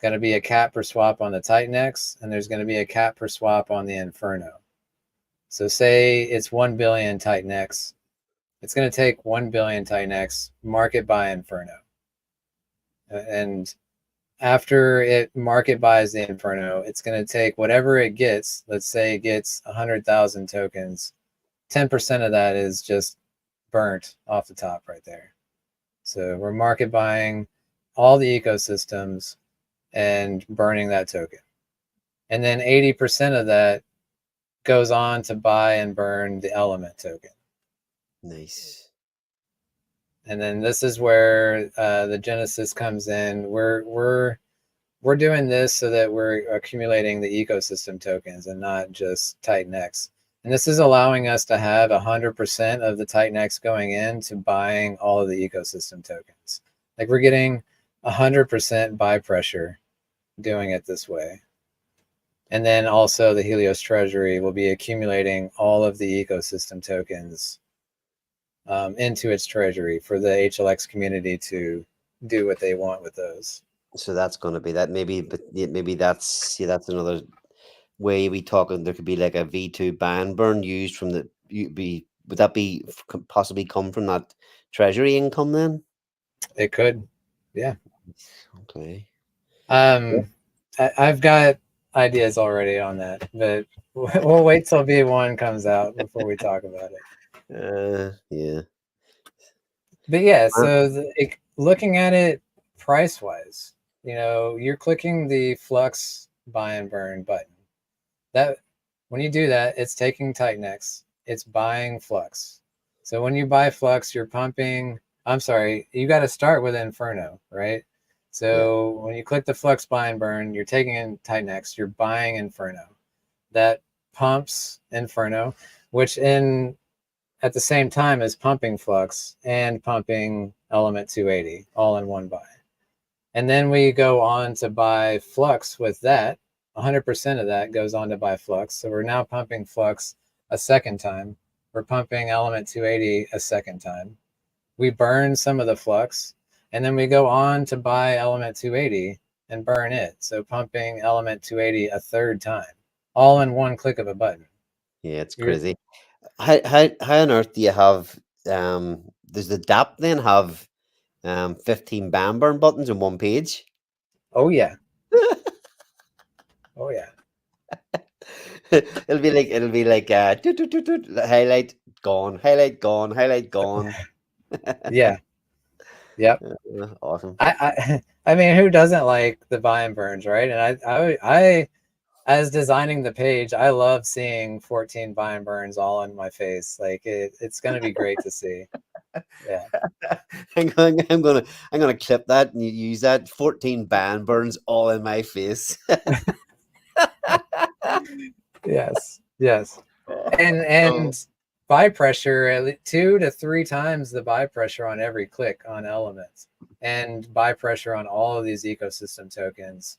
going to be a cap per swap on the TitanX, and there's going to be a cap per swap on the Inferno. So say it's 1 billion TitanX. It's going to take 1 billion TitanX, market buy Inferno. And after it market buys the Inferno, it's going to take whatever it gets. Let's say it gets 100,000 tokens. 10% of that is just burnt off the top right there. So we're market buying all the ecosystems and burning that token. And then 80% of that goes on to buy and burn the element token. Nice. And then this is where the Genesis comes in. We're doing this so that we're accumulating the ecosystem tokens and not just TitanX. And this is allowing us to have 100% of the TitanX going into buying all of the ecosystem tokens. Like we're getting 100% buy pressure doing it this way. And then also the Helios Treasury will be accumulating all of the ecosystem tokens into its treasury for the HLX community to do what they want with those. So that's going to be that. Maybe that's another way we talk. There could be like a V2 buy and burn used from the would that be possibly come from that treasury income then? It could, yeah. Okay. I've got ideas already on that, but we'll wait till V1 comes out before we talk about it. Yeah. But yeah, so looking at it price wise, you're clicking the Flux buy and burn button. That when you do that, it's taking TitanX, it's buying Flux. So when you buy Flux, you're pumping. I'm sorry, you got to start with Inferno, right? So when you click the Flux buy and burn, you're taking in TitanX, you're buying Inferno. That pumps Inferno, which at the same time as pumping Flux and pumping Element 280 all in one buy. And then we go on to buy Flux with that. 100% of that goes on to buy Flux. So we're now pumping Flux a second time. We're pumping Element 280 a second time. We burn some of the Flux, and then we go on to buy Element 280 and burn it. So pumping Element 280 a third time, all in one click of a button. Yeah, it's crazy. How on earth do you have does the DApp then have 15 buy and burn buttons in one page? Oh yeah. Oh yeah. It'll be like highlight gone, highlight gone, highlight gone. Yeah. Yep. Awesome. I mean, who doesn't like the buy and burns, right? And I as designing the page, I love seeing 14 buy and burns all in my face. Like it's gonna be great to see. Yeah. I'm gonna clip that and use that. 14 buy and burns all in my face. Yes. And buy pressure at least 2 to 3 times the buy pressure on every click on elements, and buy pressure on all of these ecosystem tokens.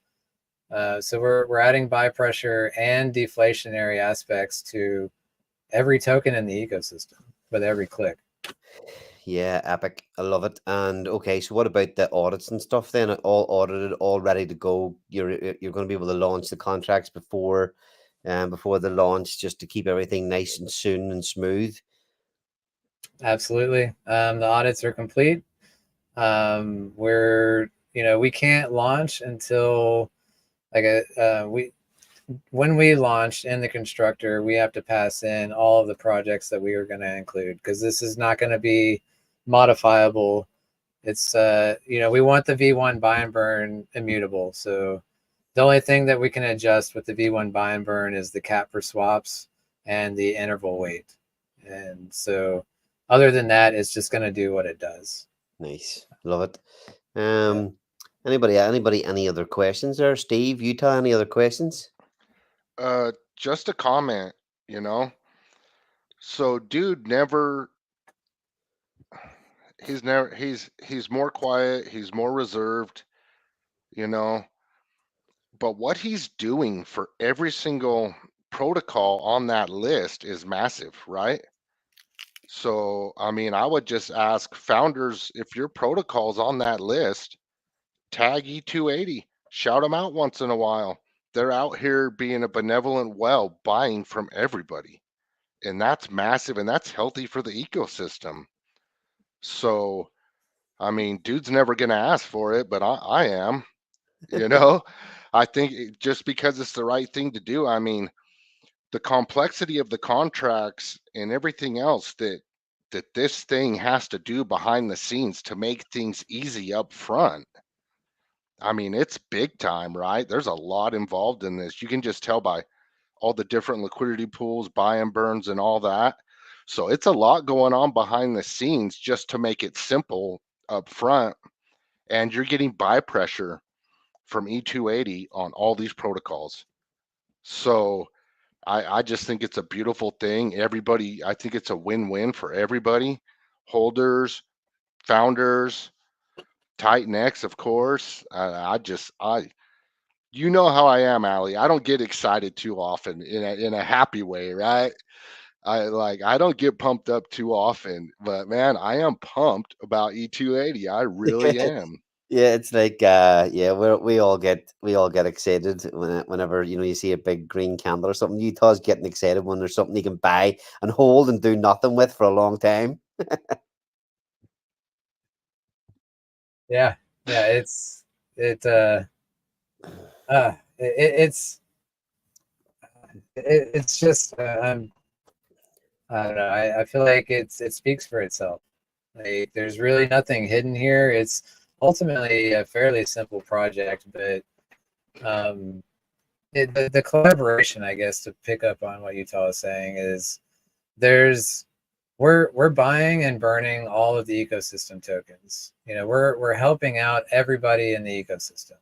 So we're adding buy pressure and deflationary aspects to every token in the ecosystem with every click. Yeah, epic. I love it. And okay, so what about the audits and stuff then? All audited, all ready to go. You're going to be able to launch the contracts before the launch, just to keep everything nice and soon and smooth. Absolutely. The audits are complete. We can't launch until when we launch in the constructor, we have to pass in all of the projects that we are going to include, because this is not going to be modifiable. It's we want the V1 buy and burn immutable. So the only thing that we can adjust with the V1 buy and burn is the cap for swaps and the interval weight. And so other than that, it's just going to do what it does. Nice. Love it. Anybody, any other questions there? Steve, Utah, any other questions? Just a comment, So dude never He's never he's more quiet, he's more reserved, you know. But what he's doing for every single protocol on that list is massive, right? So, I mean, I would just ask founders, if your protocol's on that list, tag E280, shout them out once in a while. They're out here being a benevolent well, buying from everybody. And that's massive and that's healthy for the ecosystem. So, I mean, dude's never going to ask for it, but I am, you know. I think just because it's the right thing to do. I mean, the complexity of the contracts and everything else that this thing has to do behind the scenes to make things easy up front. I mean, it's big time, right? There's a lot involved in this. You can just tell by all the different liquidity pools, buy and burns, and all that. So it's a lot going on behind the scenes just to make it simple up front. And you're getting buy pressure from E280 on all these protocols. So I just think it's a beautiful thing. Everybody, I think it's a win-win for everybody. Holders, founders, TitanX, of course. You know how I am, Ali. I don't get excited too often in a happy way, right? I don't get pumped up too often, but man, I am pumped about E280. I really am. Yeah, it's like yeah, we all get excited whenever you see a big green candle or something. Utah's getting excited when there's something you can buy and hold and do nothing with for a long time. Yeah, it's just I don't know. I feel like it speaks for itself. Like there's really nothing hidden here. It's ultimately a fairly simple project, but the collaboration, I guess, to pick up on what Utah is saying, is we're buying and burning all of the ecosystem tokens. We're helping out everybody in the ecosystem,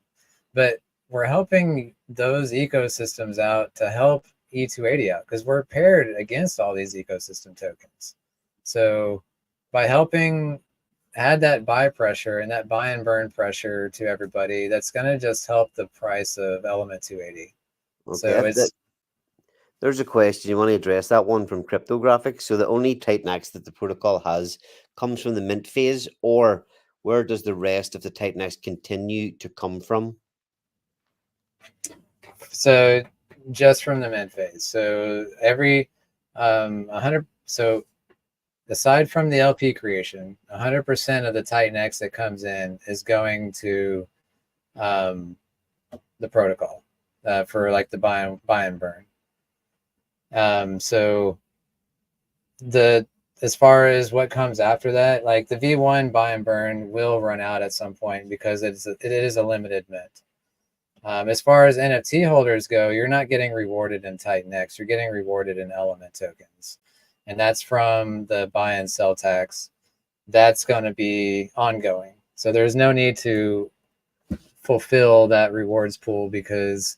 but we're helping those ecosystems out to help E280 out because we're paired against all these ecosystem tokens. So by helping add that buy pressure and that buy and burn pressure to everybody, that's going to just help the price of Element 280. Okay, So there's a question. You want to address that one from Cryptographics? So the only TitanX that the protocol has comes from the mint phase, or where does the rest of the TitanX continue to come from? So just from the mint phase. So every 100. So aside from the LP creation, 100% of the TitanX that comes in is going to the protocol for like the buy and burn. So as far as what comes after that, like the V1 buy and burn will run out at some point because it is a limited mint. As far as NFT holders go, you're not getting rewarded in TitanX. You're getting rewarded in Element tokens. And that's from the buy and sell tax. That's going to be ongoing. So there's no need to fulfill that rewards pool because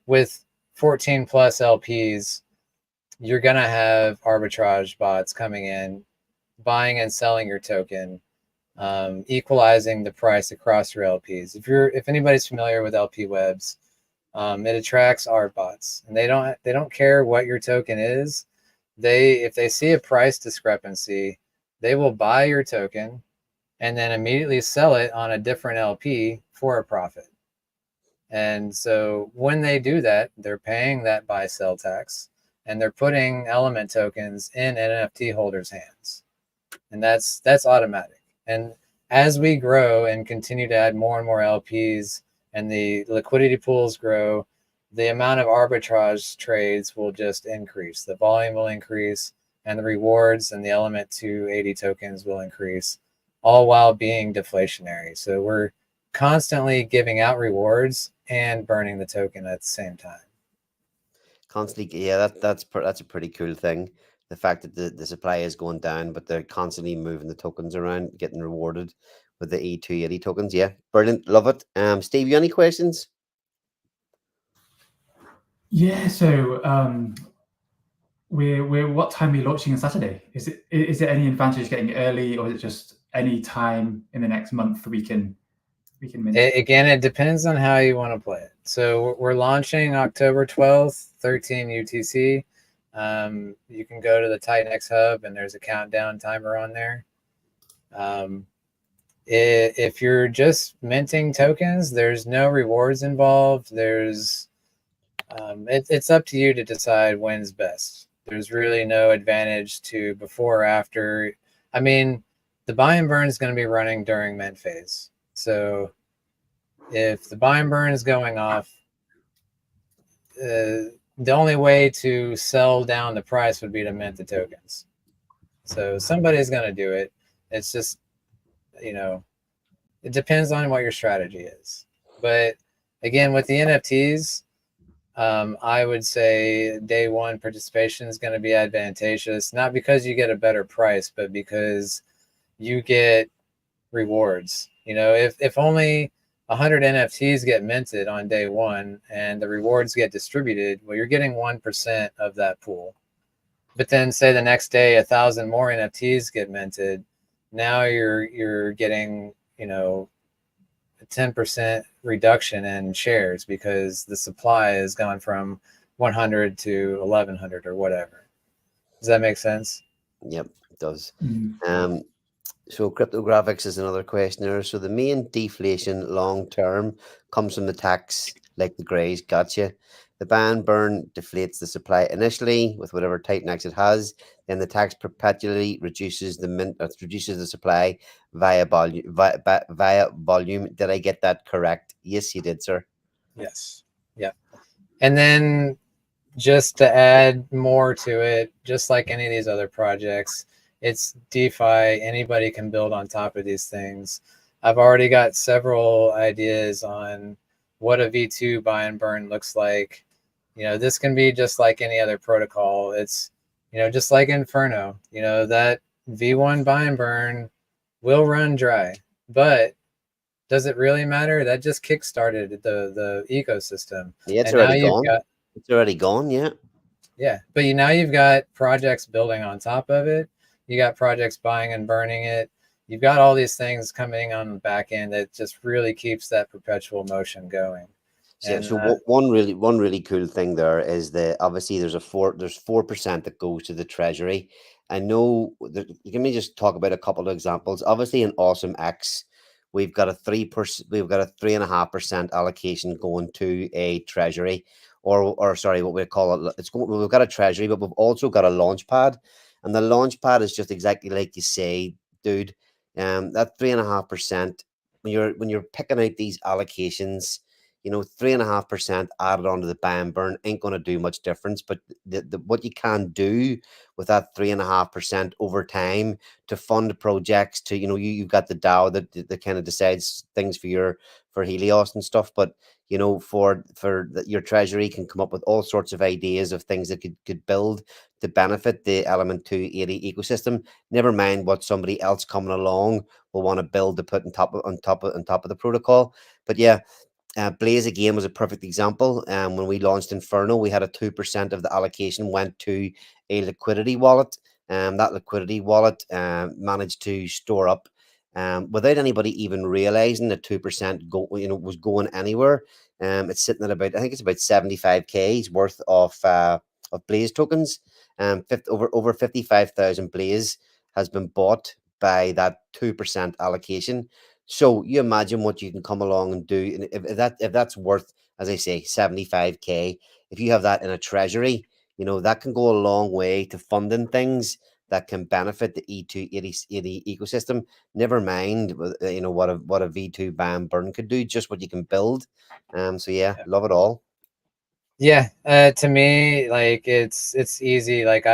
with 14 plus LPs, you're going to have arbitrage bots coming in, buying and selling your token, equalizing the price across your LPs. If anybody's familiar with LP webs, it attracts art bots, and they don't care what your token is. If they see a price discrepancy, they will buy your token and then immediately sell it on a different LP for a profit. And so when they do that, they're paying that buy sell tax and they're putting Element tokens in NFT holders' hands. And that's automatic. And as we grow and continue to add more and more LPs and the liquidity pools grow, the amount of arbitrage trades will just increase. The volume will increase and the rewards and the Element 280 tokens will increase, all while being deflationary. So we're constantly giving out rewards and burning the token at the same time. Constantly, yeah, that's a pretty cool thing. The fact that the supply is going down, but they're constantly moving the tokens around, getting rewarded with the E280 tokens. Yeah, brilliant, love it. Steve, you any questions? Yeah, so what time are you launching on Saturday? Is it any advantage getting it early, or is it just any time in the next month we can mint it? Again, it depends on how you want to play it. So we're launching October 12th, 13 UTC. You can go to the TitanX hub and there's a countdown timer on there. If you're just minting tokens, there's no rewards involved. There's it's up to you to decide when's best. There's really no advantage to before or after. I mean, the buy and burn is going to be running during mint phase. So if the buy and burn is going off, the only way to sell down the price would be to mint the tokens. So somebody's going to do it. It's just, you know, it depends on what your strategy is. But again, with the NFTs, I would say day one participation is going to be advantageous, not because you get a better price, but because you get rewards. You know, if only 100 NFTs get minted on day one and the rewards get distributed, well, you're getting 1% of that pool. But then say the next day 1,000 more NFTs get minted, now you're getting, you know, a 10% reduction in shares because the supply has gone from 100 to 1,100 or whatever. Does that make sense? Yep, it does. Mm. So cryptographics is another question there. So the main deflation long term comes from the tax, like the Greys, gotcha. The buy and burn deflates the supply initially with whatever TitanX it has. Then the tax perpetually reduces the supply via volume. Via volume. Did I get that correct? Yes, you did, sir. Yes. Yeah. And then just to add more to it, just like any of these other projects, it's DeFi. Anybody can build on top of these things. I've already got several ideas on what a V2 buy and burn looks like. You know, this can be just like any other protocol. It's, you know, just like Inferno, you know, that V1 buy and burn will run dry, but does it really matter? That just kickstarted the ecosystem. Yeah, it's And now already you've gone. got, It's already gone. Yeah. yeah, but now you've got projects building on top of it. You got projects buying and burning it. You've got all these things coming on the back end that just really keeps that perpetual motion going. So, And one really cool thing there is that obviously there's 4% that goes to the treasury. I know that, let me just talk about a couple of examples. Obviously in Awesome X, we've got a 3.5% allocation going to a treasury, or sorry, what we call it. We've got a treasury, but we've also got a launch pad, and the launch pad is just exactly like you say, dude. That 3.5%, when you're picking out these allocations, you know, 3.5% added onto the buy and burn ain't going to do much difference. But what you can do with that 3.5% over time to fund projects, to, you know, you've got the DAO that kind of decides things for Helios and stuff. But, you know, your treasury can come up with all sorts of ideas of things that could build to benefit the Element 280 ecosystem. Never mind what somebody else coming along will want to build to put on top of the protocol. But yeah. Blaze again was a perfect example. When we launched Inferno, we had a 2% of the allocation went to a liquidity wallet. That liquidity wallet managed to store up without anybody even realizing that 2% was going anywhere. It's sitting at about, I think it's about 75K's worth of Blaze tokens. Over 55,000 Blaze has been bought by that 2% allocation. So you imagine what you can come along and do, and if that's worth, as I say, 75K, if you have that in a treasury, you know, that can go a long way to funding things that can benefit the E280 ecosystem. Never mind, you know, what a V2 buy and burn could do, just what you can build. So yeah, love it all. yeah, to me, like it's easy. Like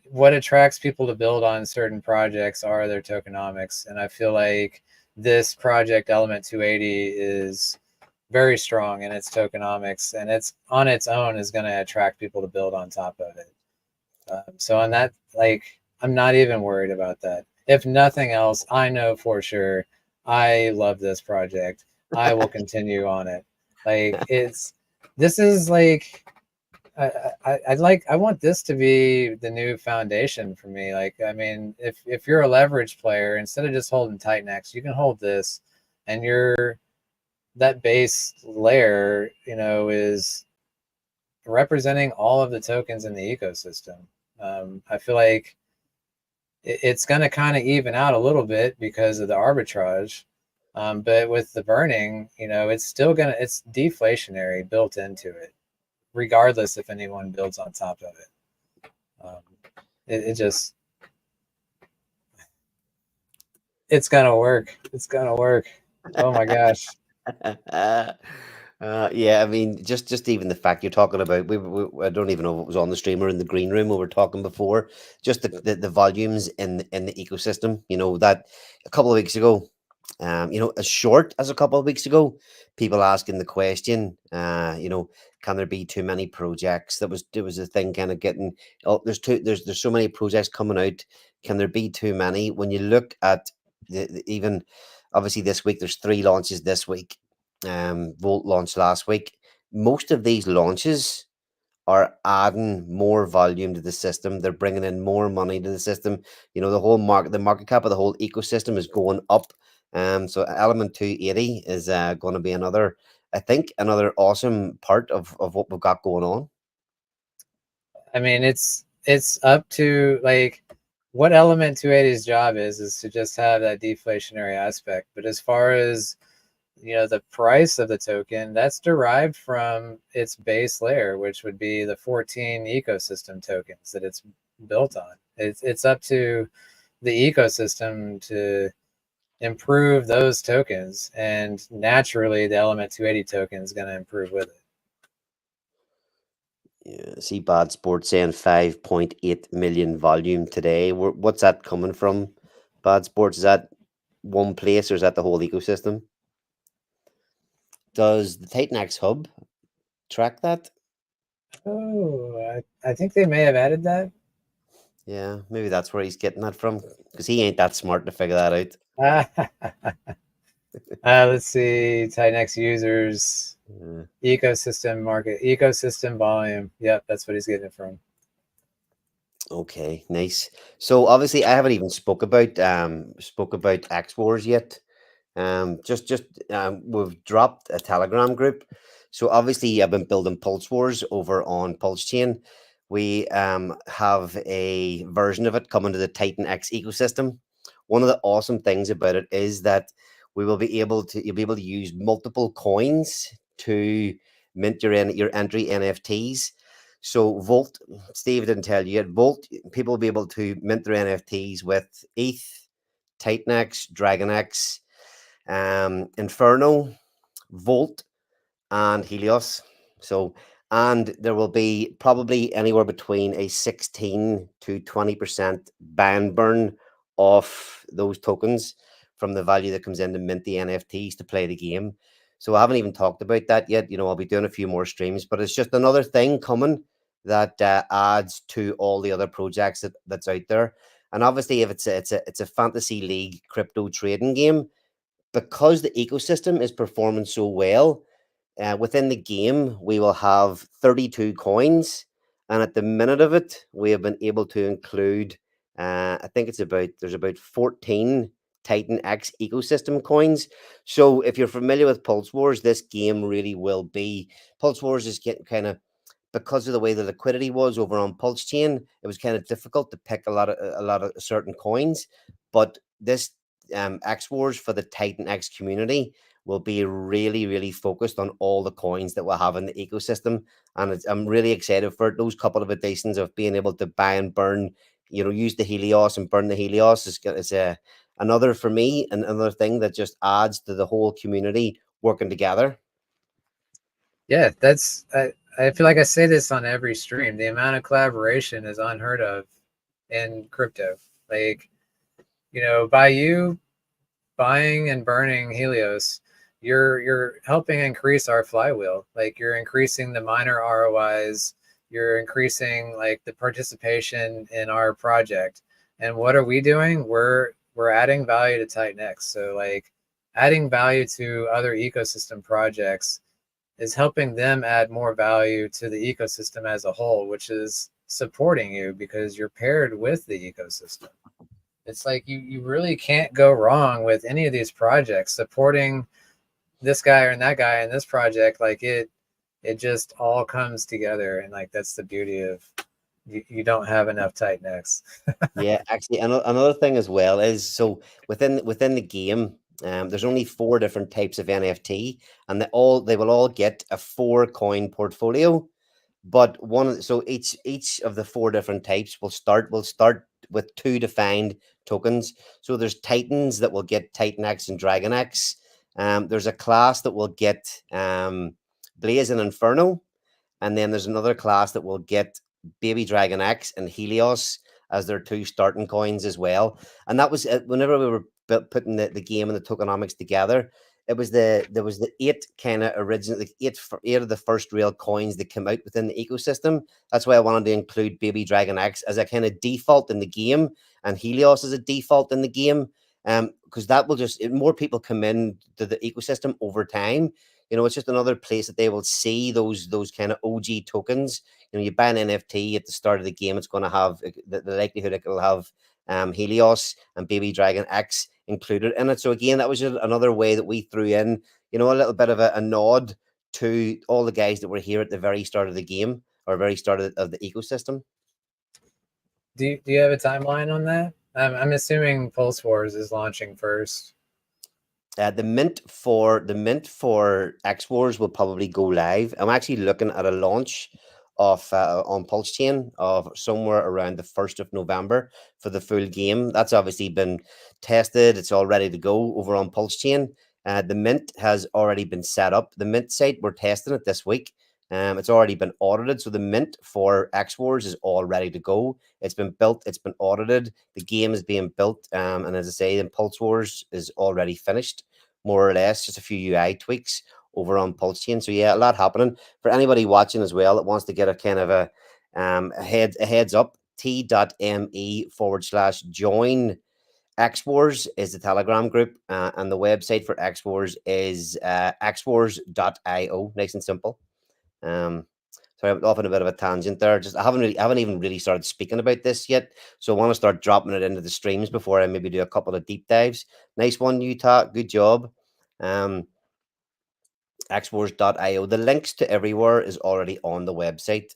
what attracts people to build on certain projects are their tokenomics, and I feel like this project Element 280 is very strong in its tokenomics, and it's on its own is going to attract people to build on top of it. So on that, like, I'm not even worried about that. If nothing else, I know for sure I love this project. I will continue on it. Like this is like, I want this to be the new foundation for me. Like, I mean, if you're a leverage player, instead of just holding TitanX, you can hold this, and that base layer, you know, is representing all of the tokens in the ecosystem. I feel like it's going to kind of even out a little bit because of the arbitrage. But with the burning, you know, it's deflationary built into it, regardless if anyone builds on top of it. It just, it's going to work. It's going to work. Oh my gosh. Yeah, I mean, just even the fact you're talking about, I don't even know if it was on the stream or in the green room we were talking before. Just the volumes in the ecosystem. You know that a couple of weeks ago, you know, as short as a couple of weeks ago, people asking the question, you know, can there be too many projects? There was a thing kind of getting. Oh, there's so many projects coming out. Can there be too many? When you look at even obviously this week, there's 3 launches this week. Volt launched last week. Most of these launches are adding more volume to the system. They're bringing in more money to the system. You know, the market cap of the whole ecosystem is going up. So Element 280 is going to be another, I think, another awesome part of what we've got going on. I mean, it's up to, like, what Element 280's job is to just have that deflationary aspect. But as far as, you know, the price of the token, that's derived from its base layer, which would be the 14 ecosystem tokens that it's built on. It's up to the ecosystem to improve those tokens, and naturally the Element 280 token is going to improve with it. Yeah, see Bad Sports saying 5.8 million volume today. What's that coming from, Bad Sports? Is that one place or is that the whole ecosystem? Does the TitanX hub track that? Oh, I think they may have added that. Yeah, maybe that's where he's getting that from, because he ain't that smart to figure that out. Let's see, TitanX users, Yeah. ecosystem market, ecosystem volume. Yep, that's what he's getting it from. Okay, nice. So obviously I haven't even spoke about X Wars yet. We've dropped a Telegram group. So obviously I've been building Pulse Wars over on Pulse Chain. We have a version of it coming to the TitanX ecosystem. One of the awesome things about it is that you'll be able to use multiple coins to mint your entry NFTs. So Volt, Steve didn't tell you yet, Volt, people will be able to mint their NFTs with ETH, TitanX, DragonX, Inferno, Volt, and Helios. So, and there will be probably anywhere between a 16 to 20% ban burn off those tokens from the value that comes in to mint the NFTs to play the game. So I haven't even talked about that yet. You know, I'll be doing a few more streams, but it's just another thing coming that adds to all the other projects that's out there. And obviously, if it's a fantasy league crypto trading game, because the ecosystem is performing so well, within the game, we will have 32 coins. And at the minute of it, we have been able to include, I think there's about 14 Titan X ecosystem coins. So if you're familiar with Pulse Wars, this game really will be. Pulse Wars is getting kind of, because of the way the liquidity was over on Pulse Chain, it was kind of difficult to pick a lot of certain coins. But this X Wars for the Titan X community will be really, really focused on all the coins that we'll have in the ecosystem. And I'm really excited for it. Those couple of additions of being able to buy and burn, you know, use the Helios and burn the Helios is another, for me, and another thing that just adds to the whole community working together. Yeah, I feel like I say this on every stream. The amount of collaboration is unheard of in crypto. Like, you know, by you buying and burning Helios, you're helping increase our flywheel. Like, you're increasing the miner ROIs, you're increasing like the participation in our project. And what are we doing? We're adding value to TitanX. So like adding value to other ecosystem projects is helping them add more value to the ecosystem as a whole, which is supporting you because you're paired with the ecosystem. It's like you really can't go wrong with any of these projects. Supporting this guy and that guy in this project, like it just all comes together, and like that's the beauty of you don't have enough TitanX. Yeah, actually, another thing as well is, so within the game, there's only 4 different types of NFT, and they will all get a 4 coin portfolio. But so each of the 4 different types will start with 2 defined tokens. So there's Titans that will get Titan X and Dragon X. There's a class that will get Blaze and Inferno, and then there's another class that will get Baby Dragon X and Helios as their 2 starting coins as well. And that was whenever we were putting the game and the tokenomics together. There was the 8 kind of original, like 8 of the first real coins that came out within the ecosystem. That's why I wanted to include Baby Dragon X as a kind of default in the game, and Helios as a default in the game. Because that will just, more people come in to the ecosystem over time. It's just another place that they will see those kind of OG tokens. You buy an NFT at the start of the game, it's going to have the likelihood it will have Helios and Baby Dragon X included in it. So again, that was just another way that we threw in, a little bit of a nod to all the guys that were here at the very start of the game, or very start of the ecosystem. Do you have a timeline on that? I'm assuming Pulse Wars is launching first. The mint for X Wars will probably go live. I'm actually looking at a launch of on Pulse Chain of somewhere around the 1st of November for the full game. That's obviously been tested. It's all ready to go over on Pulse Chain. The mint has already been set up. The mint site, we're testing it this week. It's already been audited. So the mint for X Wars is all ready to go. It's been built. It's been audited. The game is being built. And as I say, the Pulse Wars is already finished, more or less, just a few UI tweaks over on Pulse Chain. So yeah, a lot happening for anybody watching as well that wants to get a kind of a heads up. T.me/join X Wars is the Telegram group, and the website for X Wars is xwars.io. Nice and simple. Sorry, I'm off on a bit of a tangent there. Just I haven't even really started speaking about this yet, so I want to start dropping it into the streams before I maybe do a couple of deep dives. Nice one, Utah. Good job. Xwars.io. The links to everywhere is already on the website.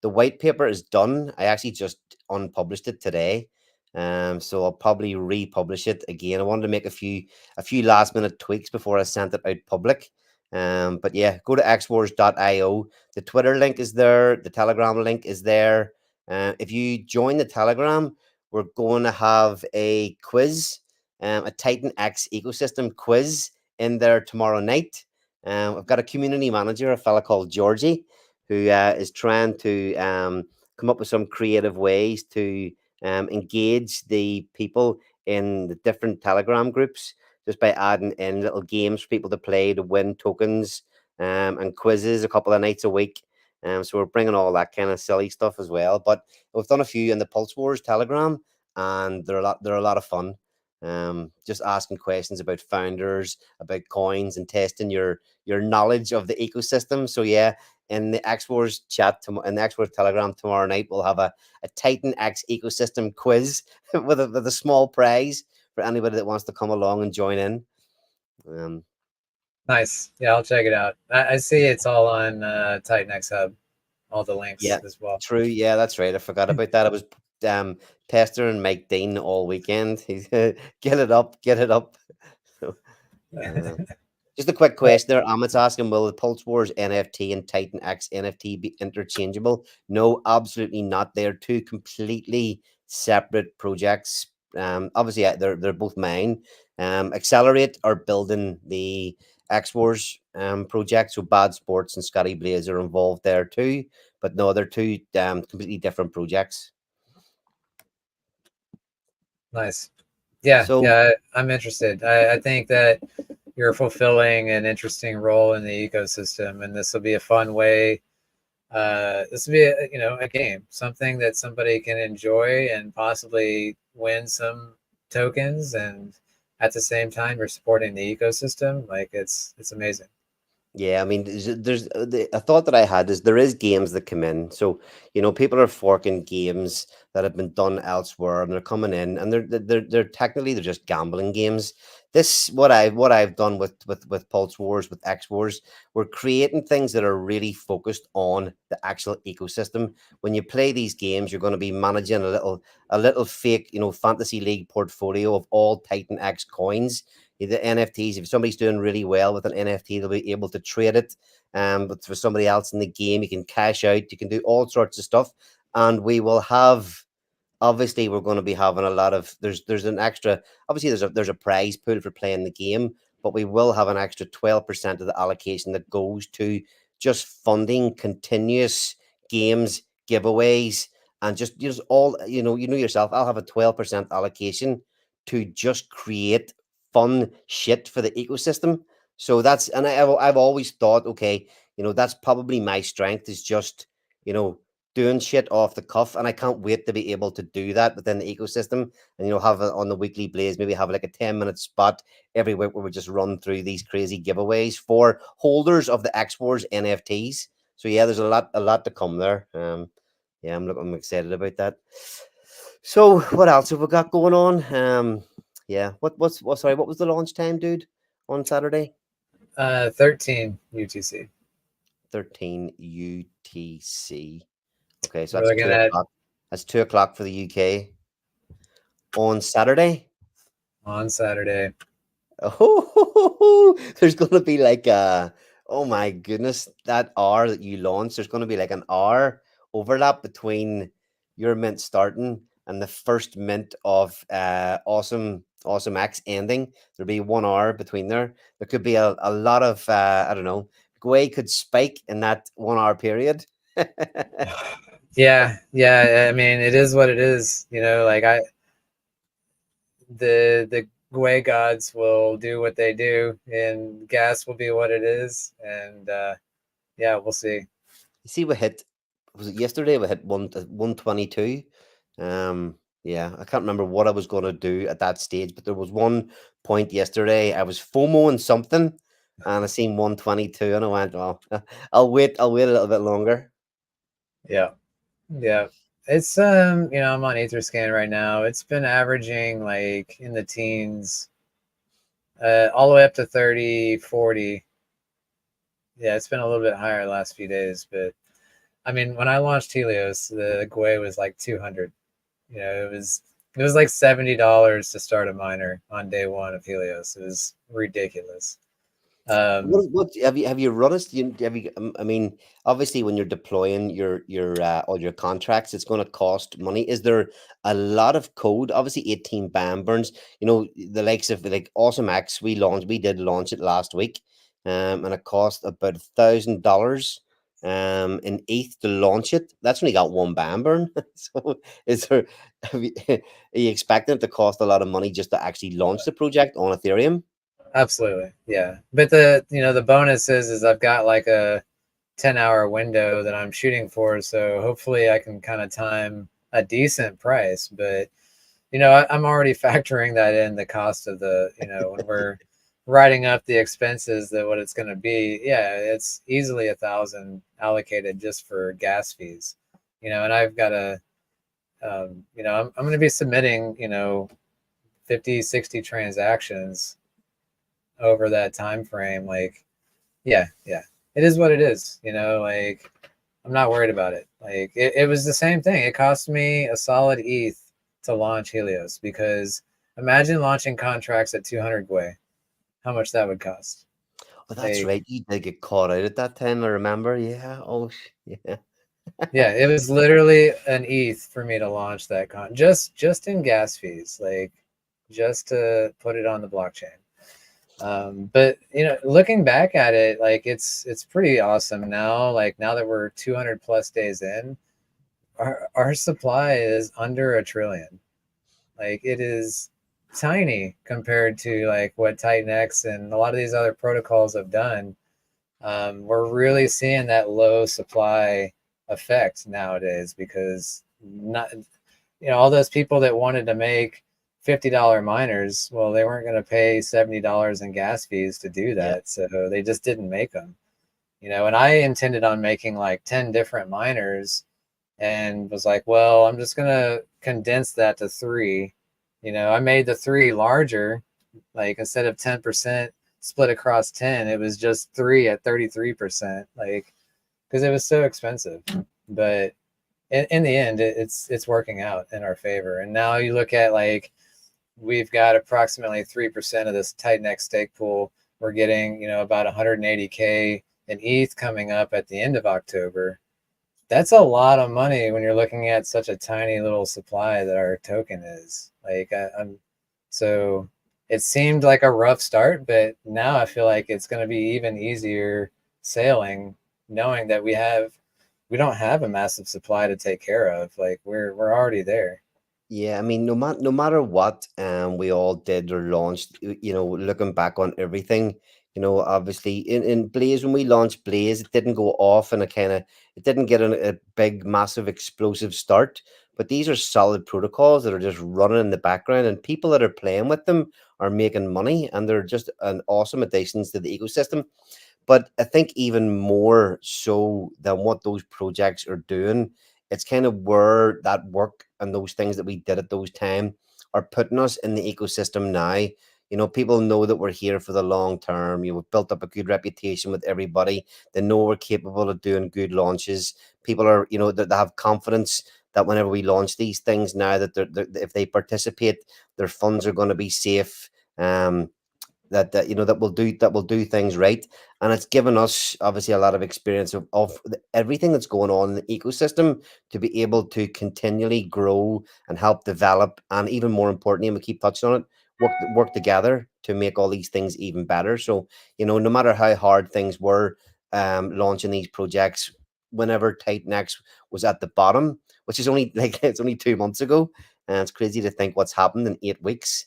The white paper is done. I actually just unpublished it today. So I'll probably republish it again. I wanted to make a few last minute tweaks before I sent it out public. But yeah, go to xwars.io. The Twitter link is there. The Telegram link is there. If you join the Telegram, we're going to have a quiz, a Titan X ecosystem quiz in there tomorrow night. I've got a community manager, a fella called Georgie, who is trying to come up with some creative ways to engage the people in the different Telegram groups, just by adding in little games for people to play to win tokens, and quizzes a couple of nights a week. So we're bringing all that kind of silly stuff as well. But we've done a few in the Pulse Wars Telegram, and they're a lot of fun. Just asking questions about founders, about coins, and testing your knowledge of the ecosystem. So yeah, in the X Wars chat, in the X Wars Telegram tomorrow night, we'll have a Titan X ecosystem quiz with a small prize for anybody that wants to come along and join in. Nice. Yeah, I'll check it out. I see it's all on Titan X Hub, all the links Yeah, as well. true. Yeah, that's right. I forgot about that. I was pestering Mike Dean all weekend. He's get it up. So, just a quick question there. Amit's asking, will the Pulse Wars NFT and Titan X NFT be interchangeable? No, absolutely not. They're 2 completely separate projects. Obviously, they're both mine. Accelerate are building the X Wars project, so Bad Sports and Scotty Blaze are involved there too. But no, they're 2 completely different projects. Nice. Yeah, So, yeah, I'm interested. I think that you're fulfilling an interesting role in the ecosystem, and this will be a fun way. This will be a game, something that somebody can enjoy and possibly win some tokens, and at the same time you're supporting the ecosystem. Like it's amazing. Yeah, I mean, there's a thought that I had is there is games that come in. So, people are forking games that have been done elsewhere, and they're coming in, and they're technically they're just gambling games. This what I've done with Pulse Wars, with X Wars, we're creating things that are really focused on the actual ecosystem. When you play these games, you're going to be managing a little fake, fantasy league portfolio of all Titan X coins, the NFTs. If somebody's doing really well with an NFT, they'll be able to trade it. But for somebody else in the game, you can cash out. You can do all sorts of stuff, and we will have. Obviously, we're going to be having a lot of. There's an extra. Obviously, there's a prize pool for playing the game, but we will have an extra 12% of the allocation that goes to just funding continuous games, giveaways, and just all you know yourself. I'll have a 12% allocation to just create fun shit for the ecosystem. So that's, and I've always thought, okay, that's probably my strength, is just you know doing shit off the cuff, and I can't wait to be able to do that within the ecosystem. And have it on the weekly Blaze, maybe have like a 10-minute spot every week where we just run through these crazy giveaways for holders of the X Wars NFTs. So yeah, there's a lot to come there. Yeah, I'm excited about that. So what else have we got going on? Yeah, sorry, what was the launch time, dude, on Saturday? 13 UTC. 13 UTC. Okay, so We're that's looking 2 o'clock. That's 2 o'clock for the UK on Saturday. on Saturday. Oh, there's gonna be like oh my goodness, that hour that you launch, there's gonna be like an hour overlap between your mint starting and the first mint of Awesome X ending. There'll be 1 hour between there. There could be a lot of I don't know, Gwei could spike in that 1 hour period. Yeah. I mean, it is what it is. Like the Gwei gods will do what they do, and gas will be what it is. And yeah, we'll see. You see, was it yesterday? We hit 122. Yeah, I can't remember what I was going to do at that stage, but there was one point yesterday I was FOMOing something, and I seen 122, and I went, "Well, I'll wait a little bit longer." Yeah. It's I'm on Etherscan right now. It's been averaging like in the teens, all the way up to 30, 40. Yeah, it's been a little bit higher the last few days, but I mean, when I launched Helios, the Gwei was like 200. It was like $70 to start a miner on day one of Helios. It was ridiculous. What have you run us? I mean, obviously, when you're deploying your all your contracts, it's going to cost money. Is there a lot of code? Obviously, 18 BAM burns. The likes of like Awesome X. We did launch it last week, and it cost about $1,000 in ETH to launch it. That's only got one BAM burn. So, are you expecting it to cost a lot of money just to actually launch the project on Ethereum? Absolutely, yeah. But the bonus is I've got like a 10-hour window that I'm shooting for, so hopefully I can kind of time a decent price. But I'm already factoring that in, the cost of when we're writing up the expenses, that what it's going to be. Yeah, it's easily 1,000 allocated just for gas fees. And I've got I'm going to be submitting 50, 60 transactions over that time frame. Like, yeah, it is what it is. Like, I'm not worried about it. Like, it was the same thing. It cost me a solid ETH to launch Helios, because imagine launching contracts at 200 Gwei, how much that would cost. Oh, that's right. You did get caught out at that time, I remember. Yeah. Oh, yeah. Yeah, it was literally an ETH for me to launch that just in gas fees, like just to put it on the blockchain. But looking back at it, like it's pretty awesome now. Like, now that we're 200 plus days in, our supply is under 1 trillion. Like, it is tiny compared to like what Titan X and a lot of these other protocols have done. We're really seeing that low supply effect nowadays, because not all those people that wanted to make $50 miners, well, they weren't going to pay $70 in gas fees to do that, so they just didn't make them. you know, and I intended on making like 10 different miners, and was like, well, I'm just going to condense that to 3. You know, I made the 3 larger, like instead of 10% split across 10, it was just 3 at 33%, like, because it was so expensive. But in the end, it's working out in our favor. And now you look at, like, we've got approximately 3% of this TitanX stake pool. We're getting, you know, about 180K in ETH coming up at the end of October. That's a lot of money when you're looking at such a tiny little supply that our token is. Like, I'm so it seemed like a rough start, but now I feel like it's going to be even easier sailing, knowing that we don't have a massive supply to take care of. Like, we're already there. Yeah, I mean, no matter what we all did or launched, you know, looking back on everything, you know, obviously in Blaze, when we launched Blaze, it didn't go off and it didn't get a big, massive, explosive start. But these are solid protocols that are just running in the background, and people that are playing with them are making money, and they're just an awesome additions to the ecosystem. But I think even more so than what those projects are doing, it's kind of where that work and those things that we did at those time are putting us in the ecosystem now. You know, people know that we're here for the long term. You know, we've built up a good reputation with everybody. They know we're capable of doing good launches. People are, you know, that they have confidence that whenever we launch these things now, that if they participate, their funds are going to be safe. That you know that will do things right, and it's given us obviously a lot of experience of everything that's going on in the ecosystem to be able to continually grow and help develop, and even more importantly, and we keep touching on it, work together to make all these things even better. So, you know, no matter how hard things were launching these projects, whenever TitanX was at the bottom, which is only like it's only 2 months ago, and it's crazy to think what's happened in 8 weeks.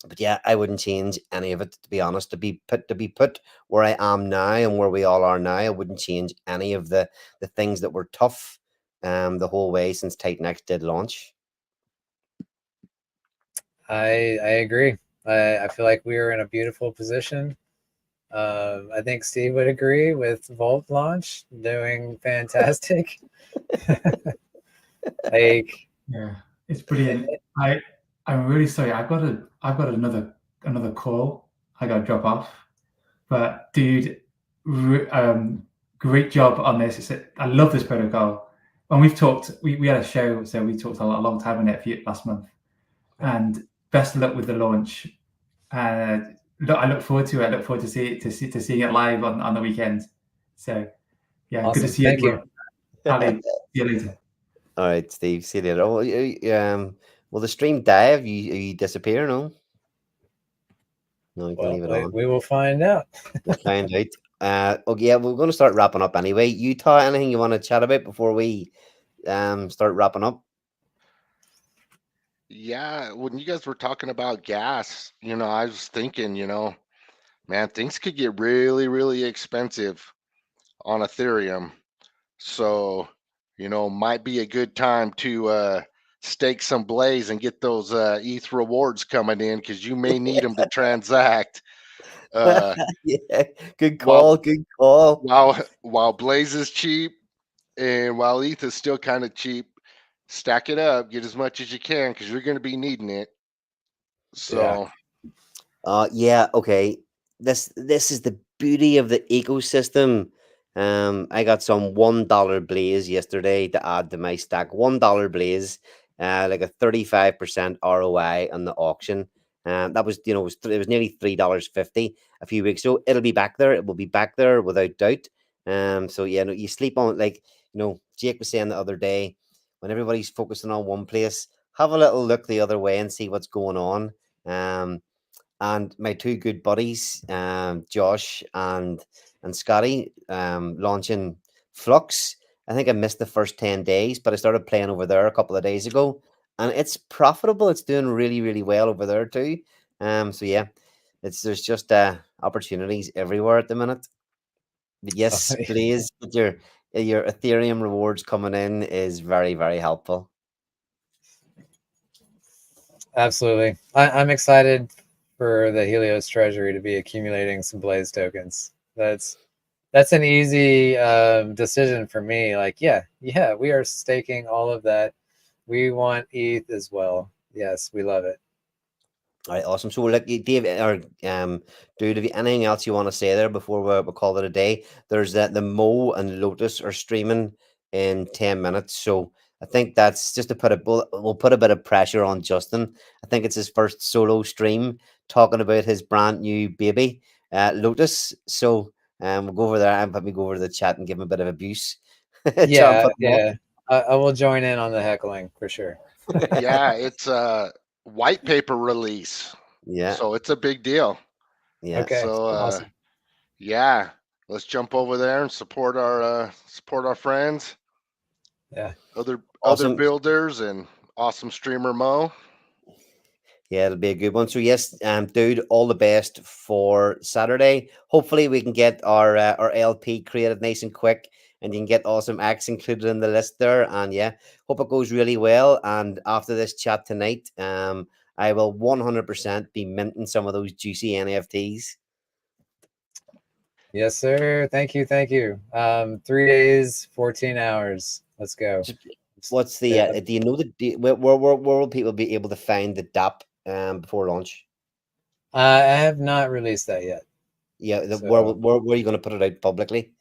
But yeah, I wouldn't change any of it, to be honest. To be put where I am now and where we all are now, I wouldn't change any of the things that were tough the whole way since TitanX did launch. I agree. I feel like we are in a beautiful position. I think Steve would agree with Volt launch doing fantastic. Like, Yeah, it's brilliant. I'm really sorry. I've got another call. I got to drop off. But dude, great job on this. I love this protocol. And we've talked. We had a show, so we talked a long time on it last month. And best of luck with the launch. I look forward to it. I look forward to seeing it live on the weekend. So yeah, good to awesome. see Thank you. you. Ali, see you later. All right, Steve. See you later. Oh, will the stream die if you disappear? No, no, you can Well, leave it on. we will find out. We'll find out. Okay, yeah, we're going to start wrapping up anyway. Utah, anything you want to chat about before we start wrapping up? Yeah, when you guys were talking about gas, you know, I was thinking, you know, man, things could get really, really expensive on Ethereum. So, you know, might be a good time to stake some Blaze and get those ETH rewards coming in because you may need them to transact. Uh, Yeah, good while call. Good call. while Blaze is cheap and while ETH is still kind of cheap, stack it up, get as much as you can because you're going to be needing it. Yeah. So, Yeah, okay. This is the beauty of the ecosystem. I got some $1 Blaze yesterday to add to my stack. $1 Blaze, like a 35% ROI on the auction. That was, you know, it was nearly $3.50 a few weeks ago. It'll be back there. It will be back there without doubt. So yeah, no, you sleep on, like, you know, Jake was saying the other day, when everybody's focusing on one place, have a little look the other way and see what's going on. And my two good buddies, Josh and Scotty, launching Flux. I think I missed the first 10 days, but I started playing over there a couple of days ago, and it's profitable. It's doing really, really well over there too. So yeah, there's just opportunities everywhere at the minute. But yes, please, with your Ethereum rewards coming in is very, very helpful. Absolutely. I'm excited for the Helios treasury to be accumulating some Blaze tokens. That's that's an easy decision for me. Like, yeah, we are staking all of that. We want ETH as well. Yes, we love it. All right, awesome. So, like, Dave, or dude, have you anything else you want to say there before we call it a day? There's that the Mo and Lotus are streaming in 10 minutes, so I think that's just to put we'll put a bit of pressure on Justin. I think it's his first solo stream talking about his brand new baby, Lotus. So, we'll go over there and let me go over to the chat and give him a bit of abuse. Try and Yeah, put him off. yeah. I will join in on the heckling for sure. Yeah, it's a white paper release, Yeah, so it's a big deal. yeah. Okay, So awesome. yeah, let's jump over there and support our friends, Yeah. other Awesome. builders, and awesome streamer Mo. Yeah, it'll be a good one. So yes, dude, all the best for Saturday. Hopefully, we can get our LP created nice and quick, and you can get awesome acts included in the list there. And yeah, hope it goes really well. And after this chat tonight, I will 100% be minting some of those juicy NFTs. Yes, sir. Thank you. Thank you. 3 days, 14 hours. Let's go. What's the? Yeah. Do you know where will people be able to find the DApp before launch? I have not released that yet. Yeah, So, where are you going to put it out publicly?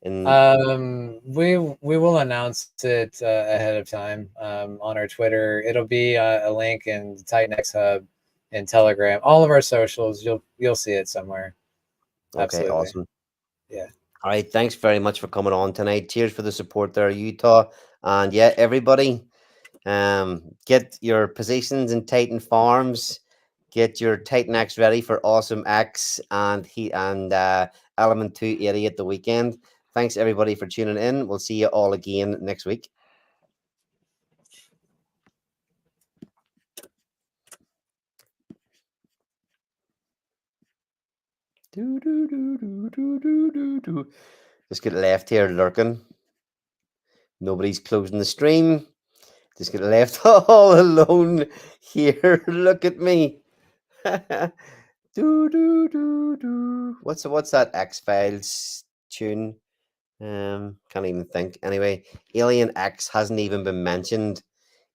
we will announce it ahead of time on our Twitter. It'll be a link in the Titan X Hub and Telegram. All of our socials. You'll see it somewhere. Okay, Absolutely. awesome. Yeah. All right, thanks very much for coming on tonight. Cheers for the support there, Utah. And yeah, everybody, get your positions in Titan Farms. Get your Titan X ready for awesome X and Element 280 at the weekend. Thanks everybody for tuning in. We'll see you all again next week. Just get left here lurking. Nobody's closing the stream. Just get left all alone here. Look at me. What's that X-Files tune? Can't even think. Anyway, Alien X hasn't even been mentioned.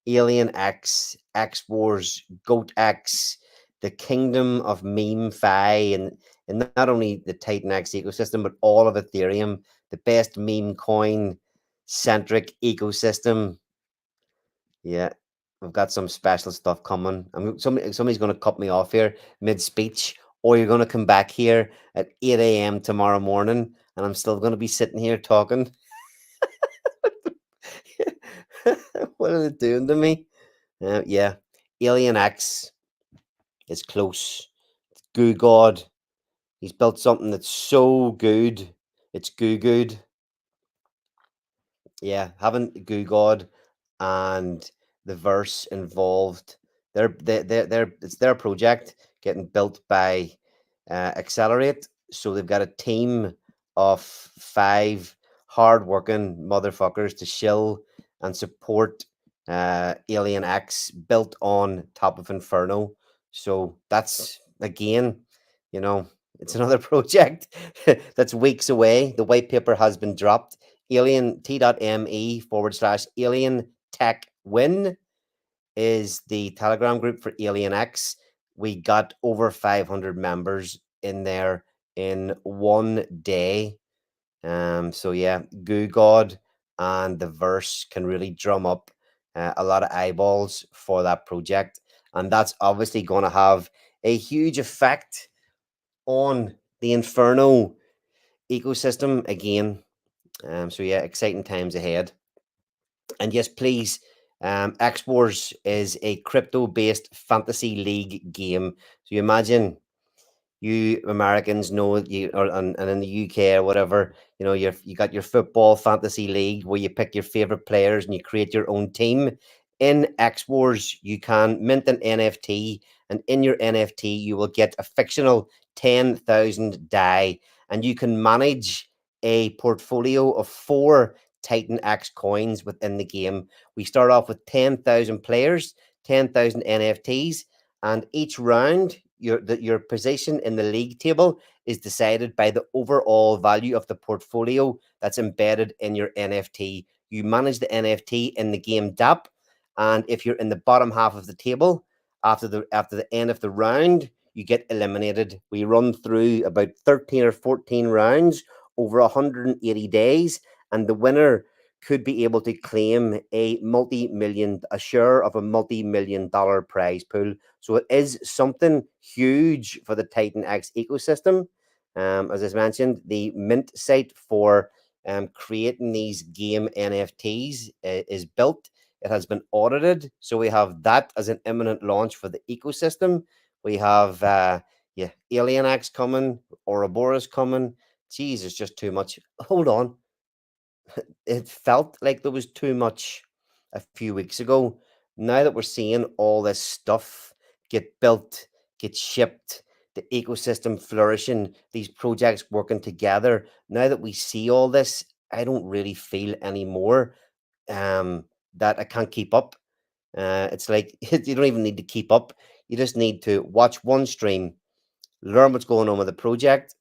Alien X, X Wars, Goat X, the kingdom of meme fi, and not only the Titan X ecosystem, but all of Ethereum, the best meme coin centric ecosystem. Yeah, we've got some special stuff coming. Somebody's going to cut me off here mid speech, or you're going to come back here at 8 a.m. tomorrow morning, and I'm still going to be sitting here talking. What are they doing to me? Yeah, Alien X is close. Goo God, he's built something that's so good. It's goo good. Yeah, having Goo God and the verse involved. It's their project getting built by Accelerate. So they've got a team of 5 hardworking motherfuckers to shill and support Alien X built on top of Inferno. So that's again, it's another project that's weeks away. The white paper has been dropped. Alien t.me/alien tech win is the Telegram group for Alien X. We got over 500 members in there in one day. So yeah, Goo God and the verse can really drum up a lot of eyeballs for that project, and that's obviously going to have a huge effect on the Inferno ecosystem again. So yeah, exciting times ahead. And yes, please, X Wars is a crypto-based fantasy league game. So you imagine you Americans know and in the UK or whatever, you got your football fantasy league where you pick your favorite players and you create your own team. In X Wars, you can mint an NFT, and in your NFT, you will get a fictional 10,000 die, and you can manage a portfolio of 4 Titan X coins within the game. We start off with 10,000 players, 10,000 NFTs, and each round, your position in the league table is decided by the overall value of the portfolio that's embedded in your NFT. You manage the NFT in the game DApp, and if you're in the bottom half of the table after the end of the round, you get eliminated. We run through about 13 or 14 rounds over 180 days, and the winner could be able to claim a share of a multi-million-dollar prize pool. So it is something huge for the TitanX ecosystem. As I mentioned, the mint site for creating these game NFTs is built. It has been audited. So we have that as an imminent launch for the ecosystem. We have AlienX coming, Ouroboros coming. Geez, it's just too much. Hold on. It felt like there was too much a few weeks ago. Now that we're seeing all this stuff get built, get shipped, the ecosystem flourishing, these projects working together, now that we see all this, I don't really feel anymore that I can't keep up. It's like you don't even need to keep up. You just need to watch one stream, learn what's going on with the project,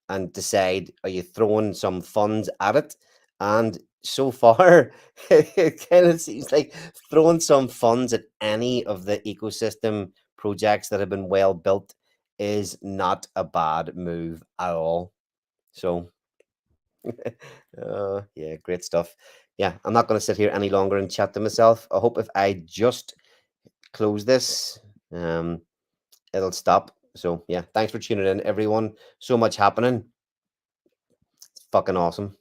and decide, are you throwing some funds at it? And so far, it kind of seems like throwing some funds at any of the ecosystem projects that have been well built is not a bad move at all. So, yeah, great stuff. Yeah, I'm not going to sit here any longer and chat to myself. I hope if I just close this, it'll stop. So yeah, thanks for tuning in, everyone. So much happening. It's fucking awesome.